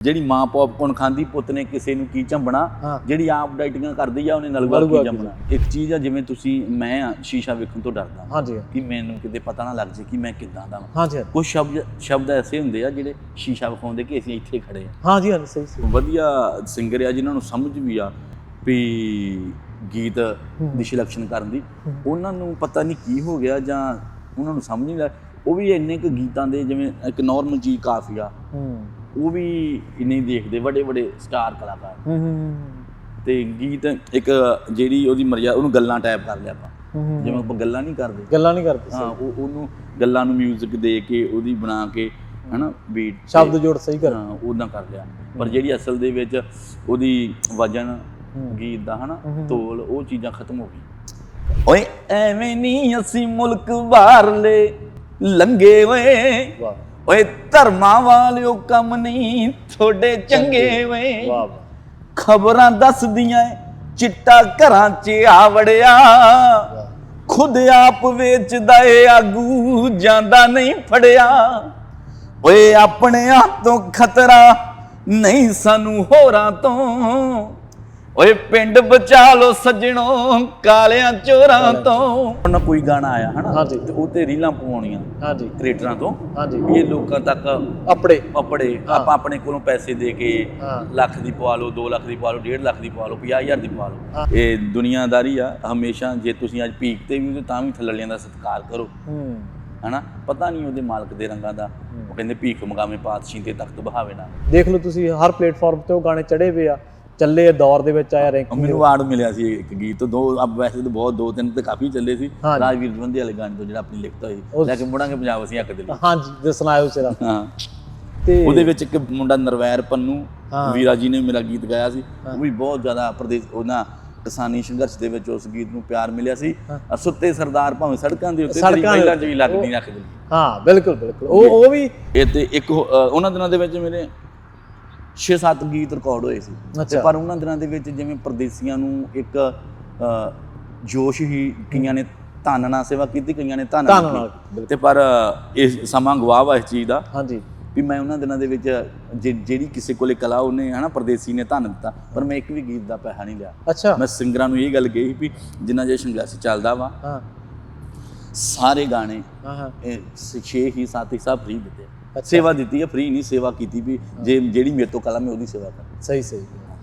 ਜਿਹੜੀ ਮਾਂ ਪੌਪਕੌਰਨ ਖਾਂਦੀ ਪੁੱਤ ਨੇ ਕਿਸੇ ਨੂੰ ਕੀ ਝੰਬਣਾ, ਜਿਹੜੀ ਆਪ ਡਾਈਟਿੰਗਾਂ ਕਰਦੀ ਆ ਉਹਨੇ ਨਲੂਆ ਕੀ ਝੰਬਣਾ। ਇੱਕ ਚੀਜ਼ ਆ ਜਿਵੇਂ ਤੁਸੀਂ ਮੈਂ ਆ ਸ਼ੀਸ਼ਾ ਵੇਖਣ ਤੋਂ ਡਰਦਾ ਹਾਂਜੀ ਕਿ ਮੈਨੂੰ ਕਿਤੇ ਪਤਾ ਨਾ ਲੱਗ ਜੇ ਕਿ ਮੈਂ ਕਿੱਦਾਂ ਦਾ ਹਾਂਜੀ। ਕੁਝ ਸ਼ਬਦ ਐਸੇ ਹੁੰਦੇ ਆ ਜਿਹੜੇ ਸ਼ੀਸ਼ਾ ਵਿਖਾਉਂਦੇ ਕਿ ਅਸੀਂ ਇੱਥੇ ਖੜੇ ਆ। ਹਾਂਜੀ ਹਾਂਜੀ ਸਹੀ। ਵਧੀਆ ਸਿੰਗਰ ਆ ਜਿਨ੍ਹਾਂ ਨੂੰ ਸਮਝ ਵੀ ਆ ਵੀ ਗੀਤ ਦੀ ਸਿਲੈਕਸ਼ਨ ਕਰਨ ਦੀ, ਉਹਨਾਂ ਨੂੰ ਪਤਾ ਨਹੀਂ ਕੀ ਹੋ ਗਿਆ ਜਾਂ ਉਹਨਾਂ ਨੂੰ ਸਮਝ ਨਹੀਂ ਲੱਗ, ਉਹ ਵੀ ਇੰਨੇ ਕੁ ਗੀਤਾਂ ਦੇ ਜਿਵੇਂ ਇੱਕ ਨੋਰਮਲ ਜੀ ਕਾਫੀਆ ਉਹ ਵੀ ਨਹੀਂ ਦੇਖਦੇ, ਵੱਡੇ ਵੱਡੇ ਸਟਾਰ ਕਲਾਕਾਰ ਤੇ ਗੀਤ ਇੱਕ ਜਿਹੜੀ ਉਹਦੀ ਮਰਜ਼ਾ ਉਹਨੂੰ ਗੱਲਾਂ ਟਾਈਪ ਕਰ ਲਿਆ ਆਪਾਂ, ਜਿਵੇਂ ਆਪਾਂ ਗੱਲਾਂ ਨਹੀਂ ਕਰਦੇ ਹਾਂ ਉਹਨੂੰ ਗੱਲਾਂ ਨੂੰ ਮਿਊਜ਼ਿਕ ਦੇ ਕੇ ਉਹਦੀ ਬਣਾ ਕੇ ਹਨਾ ਬੀਟ ਹਾਂ ਉਦਾਂ ਕਰ ਲਿਆ। ਪਰ ਜਿਹੜੀ ਅਸਲ ਦੇ ਵਿੱਚ ਉਹਦੀ ਵਜਨ ਗੀਤ ਦਾ ਹਨਾ ਤੋਲ ਉਹ ਚੀਜ਼ਾਂ ਖਤਮ ਹੋ ਗਈ। ਓਏ ਐਵੇਂ ਨਹੀਂ ਅਸੀਂ ਮੁਲਕ ਬਾਹਰਲੇ ਲੰਗੇ ਓਏ, ਓਏ ਧਰਮਾਂ ਵਾਲਿਓ ਕੰਮ ਨਹੀਂ ਥੋੜੇ ਚੰਗੇ ਵੇ, ਖਬਰਾਂ ਦੱਸਦੀਆਂ ਚਿੱਟਾ ਘਰਾਂ 'ਚ ਆ ਵੜਿਆ, ਖੁਦ ਆਪ ਵੇਚਦਾ ਏ ਆਗੂ ਜਾਂਦਾ ਨਹੀਂ ਫੜਿਆ, ਓਏ ਆਪਣੇ ਆਪ ਤੋਂ ਖਤਰਾ ਨਹੀਂ ਸਾਨੂੰ ਹੋਰਾਂ ਤੋਂ, ਓਏ ਪਿੰਡ ਬਚਾ ਲੋ ਸੱਜਣੋ ਕਾਲਿਆਂ ਚੋਰਾਂ ਤੋਂ। ਉਹਨਾਂ ਕੋਈ ਗਾਣਾ ਆਇਆ ਹਨਾ ਤੇ ਉਹ ਤੇ ਰੀਲਾਂ ਪਵਾਉਣੀਆਂ ਕ੍ਰੀਏਟਰਾਂ ਤੋਂ ਵੀ ਇਹ ਲੋਕਾਂ ਤੱਕ ਆਪਣੇ ਆਪਾਂ ਆਪਣੇ ਕੋਲੋਂ ਪੈਸੇ ਦੇ ਕੇ ਲੱਖ ਦੀ ਪਵਾ ਲਓ, 2 ਲੱਖ ਦੀ ਪਵਾ ਲਓ, 1.5 ਲੱਖ ਦੀ ਪਵਾ ਲਓ, 50,000 ਦੀ ਪਵਾ ਲਓ। ਇਹ ਦੁਨੀਆਦਾਰੀ ਆ ਹਮੇਸ਼ਾ। ਜੇ ਤੁਸੀਂ ਅੱਜ ਪੀਕ ਤੇ ਵੀ ਤਾਂ ਵੀ ਥੱਲੜਿਆਂ ਦਾ ਸਤਿਕਾਰ ਕਰੋ ਹਨਾ, ਪਤਾ ਨਹੀਂ ਉਹਦੇ ਮਾਲਕ ਦੇ ਰੰਗਾਂ ਦਾ। ਉਹ ਕਹਿੰਦੇ ਭੀਖ ਮੰਗਾਵੇਂ ਪਾਤਸ਼ਾਹੀ ਤੇ ਤਖਤ ਬਹਾਵੇ ਨਾ। ਦੇਖ ਲਓ ਤੁਸੀਂ ਹਰ ਪਲੇਟਫਾਰਮ ਤੇ ਉਹ ਗਾਣੇ ਚੜੇ ਪਏ ਆ, ਚੱਲੇ ਦੌਰ ਦੇ ਵਿੱਚ ਆਇਆ ਰੈਂਕਿੰਗ। ਮੈਨੂੰ ਅਵਾਰਡ ਮਿਲਿਆ ਸੀ ਇੱਕ ਗੀਤ ਤੋਂ, ਦੋ ਵੈਸੇ ਤਾਂ ਬਹੁਤ 2-3 ਤੇ ਕਾਫੀ ਚੱਲੇ ਸੀ, ਰਾਜਵੀਰ ਜਵੰਦੇ ਵਾਲੇ ਗਾਣੇ ਤੋਂ ਜਿਹੜਾ ਆਪਣੀ ਲਿਖਤ ਹੋਈ ਲੈ ਕੇ ਮੁੜਾਂਗੇ ਪੰਜਾਬ ਅਸੀਂ ਹੱਕ ਦੇ ਲਈ। ਹਾਂਜੀ ਤੇ ਸੁਣਾਇਓ ਸਿਰਾ। ਹਾਂ ਤੇ ਉਹਦੇ ਵਿੱਚ ਇੱਕ ਮੁੰਡਾ ਨਰਵੈਰ ਪੰਨੂ ਵੀਰਾ ਜੀ ਨੇ ਮੇਰਾ ਗੀਤ ਗਾਇਆ ਸੀ, ਉਹ ਵੀ ਬਹੁਤ ਜ਼ਿਆਦਾ ਪ੍ਰਦੇਸ਼ ਉਹਨਾਂ ਕਿਸਾਨੀ ਸੰਘਰਸ਼ ਦੇ ਵਿੱਚ ਉਸ ਗੀਤ ਨੂੰ ਪਿਆਰ ਮਿਲਿਆ ਸੀ। ਸੁੱਤੇ ਸਰਦਾਰ ਭਾਵੇਂ ਸੜਕਾਂ ਦੇ ਉੱਤੇ ਪਹਿਲਾਂ ਚ ਵੀ ਲੱਗਦੀ ਰੱਖਦੇ। ਹਾਂ ਬਿਲਕੁਲ ਬਿਲਕੁਲ ਉਹ ਵੀ ਇਹ ਤੇ ਇੱਕ ਉਹਨਾਂ ਦਿਨਾਂ ਦੇ ਵਿੱਚ ਮੇਰੇ 6-7 ਗੀਤ ਰਿਕਾਰਡ ਹੋਏ ਸੀ ਤੇ ਪਰ ਉਹਨਾਂ ਦਿਨਾਂ ਦੇ ਵਿੱਚ ਜਿਵੇਂ ਪਰਦੇਸੀਆਂ ਨੂੰ ਇੱਕ ਜੋਸ਼ ਹੀ, ਕਈਆਂ ਨੇ ਧਨ ਨਾਲ ਸੇਵਾ ਕੀਤੀ, ਕਈਆਂ ਨੇ ਧਨ ਨਾਲ, ਤੇ ਪਰ ਇਹ ਸਮਾਂ ਗਵਾਹ ਵਾ ਇਸ ਚੀਜ਼ ਦਾ ਹਾਂਜੀ ਵੀ ਮੈਂ ਉਹਨਾਂ ਦਿਨਾਂ ਦੇ ਵਿੱਚ ਜਿਹੜੀ ਕਿਸੇ ਕੋਲੇ ਕਲਾ ਉਹਨੇ ਹਨਾ ਪਰਦੇਸੀ ਨੇ ਧਨ ਦਿੱਤਾ, ਪਰ ਮੈਂ ਇੱਕ ਵੀ ਗੀਤ ਦਾ ਪੈਸਾ ਨਹੀਂ ਲਿਆ। ਅੱਛਾ ਮੈਂ ਸਿੰਗਰਾਂ ਨੂੰ ਇਹ ਗੱਲ ਕਹੀ ਵੀ ਜਿੰਨਾ ਜੇ ਸੰਘਰਸ਼ ਚੱਲਦਾ ਵਾ ਸਾਰੇ ਗਾਣੇ 6 ਹੀ 7 ਹਿੱਸਾ ਫ੍ਰੀ ਦਿੱਤੇ, ਸੇਵਾ ਦਿੱਤੀ ਹੈ, ਫ੍ਰੀ ਨਹੀਂ ਸੇਵਾ ਕੀਤੀ ਵੀ ਜੇ ਜਿਹੜੀ ਮੇਰੇ ਤੋਂ ਕਲਾ ਮੈਂ ਉਹਦੀ ਸੇਵਾ ਕਰਾਂ। ਸਹੀ ਸਹੀ।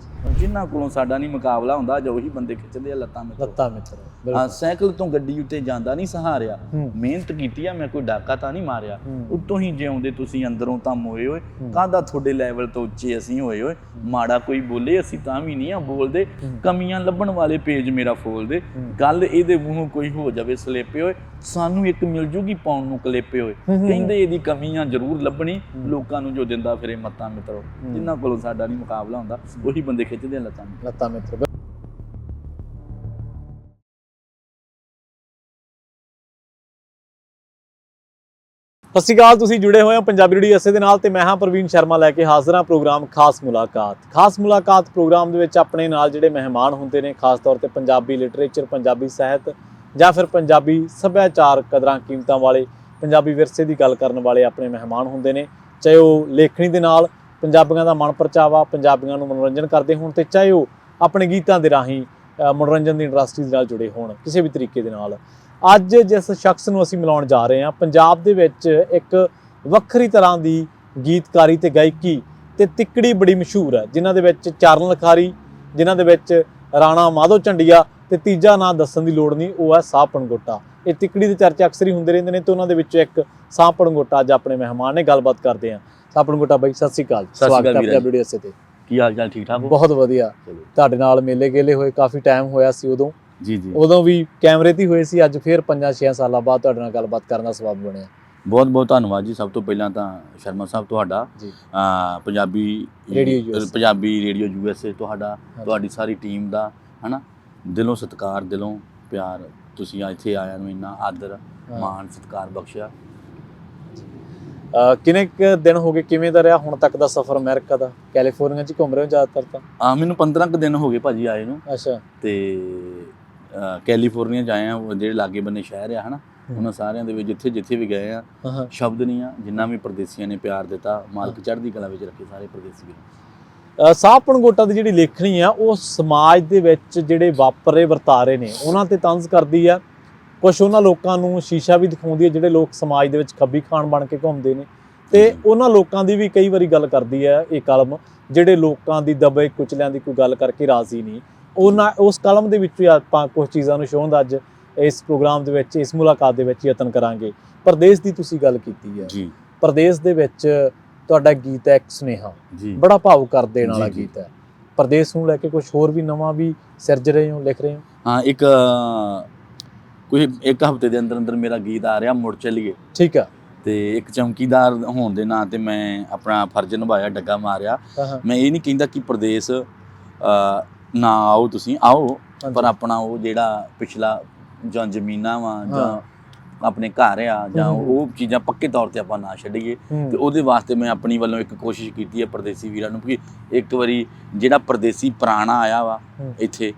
ਜਿਨ੍ਹਾਂ ਕੋਲੋਂ ਸਾਡਾ ਨਹੀਂ ਮੁਕਾਬਲਾ ਹੁੰਦਾ ਜੋ ਉਹੀ ਬੰਦੇ ਖਿੱਚਦੇ ਆ ਲੱਤਾਂ ਮਿੱਤਰ। ਹਾਂ ਸਾਈਕਲ ਤੋਂ ਗੱਡੀ ਉੱਤੇ ਜਾਂਦਾ ਨਹੀਂ ਸਹਾਰਿਆ, ਮਿਹਨਤ ਕੀਤੀ ਆ ਮੈਂ ਕੋਈ ਡਾਕਾ ਤਾਂ ਨਹੀਂ ਮਾਰਿਆ, ਉੱਤੋਂ ਹੀ ਜਿਉਂਦੇ ਤੁਸੀਂ ਅੰਦਰੋਂ ਤਾਂ ਮੋਏ ਓਏ, ਕਾਹਦਾ ਤੁਹਾਡੇ ਲੈਵਲ ਤੋਂ ਉੱਚੇ ਅਸੀਂ ਹੋਏ ਓਏ, ਮਾੜਾ ਕੋਈ ਬੋਲੇ ਅਸੀਂ ਤਾਂ ਵੀ ਨਹੀਂ ਆ ਬੋਲਦੇ, ਕਮੀਆਂ ਲੱਭਣ ਵਾਲੇ ਪੇਜ ਮੇਰਾ ਫੋਲਦੇ, ਗੱਲ ਇਹਦੇ ਮੂੰਹੋਂ ਕੋਈ ਹੋ ਜਾਵੇ ਸਲੇਪੇ ਓਏ, ਸਾਨੂੰ ਇੱਕ ਮਿਲ ਜੂਗੀ ਪਾਉਣ ਨੂੰ ਕਲੇਪੇ ਹੋਏ, ਕਹਿੰਦੇ ਇਹਦੀ ਕਮੀਆਂ ਜ਼ਰੂਰ ਲੱਭਣੀ, ਲੋਕਾਂ ਨੂੰ ਜੋ ਦਿੰਦਾ ਫਿਰੇ ਮੱਤਾਂ ਮਿੱਤਰੋ। ਜਿਨ੍ਹਾਂ ਕੋਲੋਂ ਸਾਡਾ ਨਹੀਂ ਮੁਕਾਬਲਾ ਹੁੰਦਾ ਉਹੀ ਬੰਦੇ ਖਿੱਚਦੇ ਆ ਲੱਤਾਂ ਮਿੱਤਰ। ਸਤਿ ਸ਼੍ਰੀ ਅਕਾਲ, ਤੁਸੀਂ ਜੁੜੇ ਹੋਏ ਹੋ ਪੰਜਾਬੀ ਰੇਡੀਓ ਐਸੇ ਦੇ ਨਾਲ ਤੇ ਮੈਂ ਹਾਂ ਪ੍ਰਵੀਨ ਸ਼ਰਮਾ ਲੈ ਕੇ ਹਾਜ਼ਰ ਹਾਂ ਪ੍ਰੋਗਰਾਮ ਖਾਸ ਮੁਲਾਕਾਤ ਪ੍ਰੋਗਰਾਮ ਦੇ ਵਿੱਚ ਆਪਣੇ ਨਾਲ ਜਿਹੜੇ ਮਹਿਮਾਨ ਹੁੰਦੇ ਨੇ ਖਾਸ ਤੌਰ ਤੇ ਪੰਜਾਬੀ ਲਿਟਰੇਚਰ, ਪੰਜਾਬੀ ਸਾਹਿਤ ਜਾਂ ਫਿਰ ਪੰਜਾਬੀ ਸੱਭਿਆਚਾਰ ਕਦਰਾਂ ਕੀਮਤਾਂ ਵਾਲੇ, ਪੰਜਾਬੀ ਵਿਰਸੇ ਦੀ ਗੱਲ ਕਰਨ ਵਾਲੇ ਆਪਣੇ ਮਹਿਮਾਨ ਹੁੰਦੇ ਨੇ, ਚਾਹੇ ਉਹ ਲੇਖਣੀ ਦੇ ਨਾਲ ਪੰਜਾਬੀਆਂ ਦਾ ਮਨ ਪਰਚਾਵਾ, ਪੰਜਾਬੀਆਂ ਨੂੰ ਮਨੋਰੰਜਨ ਕਰਦੇ ਹੋਣ ਤੇ ਚਾਹੇ ਉਹ ਆਪਣੇ ਗੀਤਾਂ ਦੇ ਰਾਹੀਂ ਮਨੋਰੰਜਨ ਦੀ ਇੰਡਸਟਰੀ ਨਾਲ ਜੁੜੇ ਹੋਣ ਕਿਸੇ ਵੀ ਤਰੀਕੇ ਦੇ ਨਾਲ। ਅੱਜ ਜਿਸ ਸ਼ਖਸ ਨੂੰ ਅਸੀਂ ਮਿਲਾਉਣ ਜਾ ਰਹੇ ਹਾਂ, ਪੰਜਾਬ ਦੇ ਵਿੱਚ ਇੱਕ ਵੱਖਰੀ ਤਰ੍ਹਾਂ ਦੀ ਗੀਤਕਾਰੀ ਤੇ ਗਾਇਕੀ ਤੇ ਤਿੱਕੜੀ ਬੜੀ ਮਸ਼ਹੂਰ ਹੈ, ਜਿਨ੍ਹਾਂ ਦੇ ਵਿੱਚ ਚਰਨ ਲਖਾਰੀ, ਜਿਨ੍ਹਾਂ ਦੇ ਵਿੱਚ ਰਾਣਾ ਮਾਧੋ ਝੰਡੀਆ ਤੇ ਤੀਜਾ ਨਾਂ ਦੱਸਣ ਦੀ ਲੋੜ ਨਹੀਂ, ਉਹ ਹੈ ਸਾਹ ਪਣਗੋਟਾ। ਇਹ ਤਿੱਕੜੀ ਦੇ ਚਰਚੇ ਅਕਸਰ ਹੀ ਹੁੰਦੇ ਰਹਿੰਦੇ ਨੇ ਤੇ ਉਹਨਾਂ ਦੇ ਵਿੱਚੋਂ ਇੱਕ ਸਾਹ ਪਣਗੋਟਾ ਅੱਜ ਆਪਣੇ ਮਹਿਮਾਨ ਨੇ, ਗੱਲਬਾਤ ਕਰਦੇ ਹਾਂ। ਸਾਹ ਪਣਗੋਟਾ ਬਾਈ ਸਤਿ ਸ਼੍ਰੀ ਅਕਾਲ, ਸਵਾਗਤ ਹੈ ਪੰਜਾਬੀ ਰੇਡੀਓ ਐਸੇ ਤੇ। ਕੀ ਹਾਲ ਚਾਲ? ਠੀਕ ਠਾਕ? ਬਹੁਤ ਵਧੀਆ। ਤੁਹਾਡੇ ਨਾਲ ਮੇਲੇ ਗੇਲੇ ਹੋਏ, ਕਾਫੀ ਟਾਈਮ ਹੋਇਆ ਸੀ ਉਦੋਂ ਜੀ, ਉਦੋਂ ਵੀ ਕੈਮਰੇ ਤੇ ਹੋਏ ਸੀ, ਅੱਜ ਫਿਰ 5-6 ਸਾਲਾਂ ਬਾਅਦ ਤੁਹਾਡੇ ਨਾਲ ਗੱਲਬਾਤ ਕਰਨ ਦਾ ਸਬਬ ਬਣਿਆ। ਬਹੁਤ ਬਹੁਤ ਧੰਨਵਾਦ ਜੀ। ਸਭ ਤੋਂ ਪਹਿਲਾਂ ਤਾਂ ਸ਼ਰਮਾ ਸਾਹਿਬ ਤੁਹਾਡਾ, ਪੰਜਾਬੀ ਰੇਡੀਓ USA ਤੁਹਾਡਾ, ਤੁਹਾਡੀ ਸਾਰੀ ਟੀਮ ਦਾ ਹਨਾ ਦਿਲੋਂ ਸਤਿਕਾਰ, ਦਿਲੋਂ ਪਿਆਰ। ਤੁਸੀਂ ਇੱਥੇ ਆਇਆਂ ਨੂੰ ਇੰਨਾ ਆਦਰ ਮਾਣ ਸਤਿਕਾਰ ਬਖਸ਼ਿਆ। ਕਿੰਨੇ ਕੁ ਦਿਨ ਹੋ ਗਏ, ਕਿਵੇਂ ਦਾ ਰਿਹਾ ਹੁਣ ਤੱਕ ਦਾ ਸਫ਼ਰ ਅਮਰੀਕਾ ਦਾ? ਕੈਲੀਫੋਰਨੀਆ 'ਚ ਘੁੰਮ ਰਹੇ ਹੋ ਜ਼ਿਆਦਾਤਰ ਤਾਂ? ਮੈਨੂੰ 15 ਕੁ ਦਿਨ ਹੋ ਗਏ ਭਾਜੀ ਆਏ ਨੂੰ। ਅੱਛਾ। ਤੇ ਕੈਲੀਫੋਰਨੀਆ 'ਚ ਆਏ ਹਾਂ, ਜਿਹੜੇ ਲਾਗੇ ਬੰਨੇ ਸ਼ਹਿਰ ਆ ਹਨਾ, ਉਹਨਾਂ ਸਾਰਿਆਂ ਦੇ ਵਿੱਚ ਜਿੱਥੇ ਵੀ ਗਏ ਆ ਹਾਂ ਸ਼ਬਦ ਨਹੀਂ ਆ ਜਿੰਨਾ ਵੀ ਪਰਦੇਸੀਆਂ ਨੇ ਪਿਆਰ ਦਿੱਤਾ, ਮਾਲਕ ਚੜ੍ਹਦੀ ਕਲਾ ਵਿੱਚ ਰੱਖੇ ਸਾਰੇ ਪਰਦੇਸੀ ਵੀਰ। ਸਾਹ ਪਣਗੋਟਾ ਦੀ ਜਿਹੜੀ ਲੇਖਣੀ ਆ ਉਹ ਸਮਾਜ ਦੇ ਵਿੱਚ ਜਿਹੜੇ ਵਾਪਰੇ ਵਰਤਾਰੇ ਨੇ ਉਹਨਾਂ ਤੇ ਤੰਜ਼ ਕਰਦੀ ਆ। ਕੁਛ ਉਹਨਾਂ ਲੋਕਾਂ ਨੂੰ ਸ਼ੀਸ਼ਾ ਵੀ ਦਿਖਾਉਂਦੀ ਹੈ ਜਿਹੜੇ ਲੋਕ ਸਮਾਜ ਦੇ ਵਿੱਚ ਖੱਬੀ ਖਾਨ ਬਣ ਕੇ ਘੁੰਮਦੇ ਨੇ, ਤੇ ਉਹਨਾਂ ਲੋਕਾਂ ਦੀ ਵੀ ਕਈ ਵਾਰੀ ਗੱਲ ਕਰਦੀ ਹੈ ਇਹ ਕਲਮ, ਜਿਹੜੇ ਲੋਕਾਂ ਦੀ ਦਬੇ ਕੁਚਲਿਆਂ ਦੀ ਕੋਈ ਗੱਲ ਕਰਕੇ ਰਾਜ਼ੀ ਨਹੀਂ। ਉਸ ਕਲਮ ਦੇ ਵਿੱਚ ਵੀ ਆਪਾਂ ਕੁਝ ਚੀਜ਼ਾਂ ਨੂੰ ਸ਼ੋਅ ਦਾ ਅੱਜ ਇਸ ਪ੍ਰੋਗਰਾਮ ਦੇ ਵਿੱਚ, ਇਸ ਮੁਲਾਕਾਤ ਦੇ ਵਿੱਚ ਯਤਨ ਕਰਾਂਗੇ। ਪ੍ਰਦੇਸ਼ ਦੀ ਤੁਸੀਂ ਗੱਲ ਕੀਤੀ ਹੈ ਜੀ, ਪ੍ਰਦੇਸ਼ ਦੇ ਵਿੱਚ ਤੁਹਾਡਾ ਗੀਤ ਹੈ ਇੱਕ ਸੁਨੇਹਾ, ਜੀ ਬੜਾ ਭਾਵੁਕ ਕਰ ਦੇਣ ਵਾਲਾ ਜੀ। ਗੀਤ ਹੈ। ਪ੍ਰਦੇਸ਼ ਨੂੰ ਲੈ ਕੇ ਕੁਝ ਹੋਰ ਵੀ ਨਵਾਂ ਵੀ ਸਿਰਜ ਰਹੇ ਹੋ, ਲਿਖ ਰਹੇ ਹੋ? ਹਾਂ, ਇੱਕ ਹਫ਼ਤੇ ਦੇ ਅੰਦਰ ਮੇਰਾ ਗੀਤ ਆ ਰਿਹਾ, ਮੁੜ ਚੱਲੀਏ। ਠੀਕ ਆ। ਤੇ ਇੱਕ ਚੌਕੀਦਾਰ ਹੋਣ ਦੇ ਨਾਂ ਤੇ ਮੈਂ ਆਪਣਾ ਫਰਜ਼ ਨਿਭਾਇਆ, ਡੱਗਾ ਮਾਰਿਆ। ਮੈਂ ਇਹ ਨਹੀਂ ਕਹਿੰਦਾ ਕਿ ਪ੍ਰਦੇਸ਼ ਨਾ ਆਓ, ਤੁਸੀਂ ਆਓ, ਪਰ ਆਪਣਾ ਉਹ ਜਿਹੜਾ ਪਿਛਲਾ ਜਾਂ ਜ਼ਮੀਨਾਂ ਵਾ ਜਾਂ ਆਪਣੇ ਘਰ ਆ ਜਾਂ ਉਹ ਚੀਜ਼ਾਂ ਪੱਕੇ ਤੌਰ ਤੇ ਆਪਾਂ ਨਾ ਛੱਡੀਏ। ਤੇ ਉਹਦੇ ਵਾਸਤੇ ਮੈਂ ਆਪਣੀ ਵੱਲੋਂ ਇੱਕ ਕੋਸ਼ਿਸ਼ ਕੀਤੀ ਹੈ ਪਰਦੇਸੀ ਵੀਰਾਂ ਨੂੰ ਕਿ ਇੱਕ ਵਾਰੀ ਜਿਹੜਾ ਪਰਦੇਸੀ ਪੁਰਾਣਾ ਆਇਆ ਵਾ ਇੱਥੇ,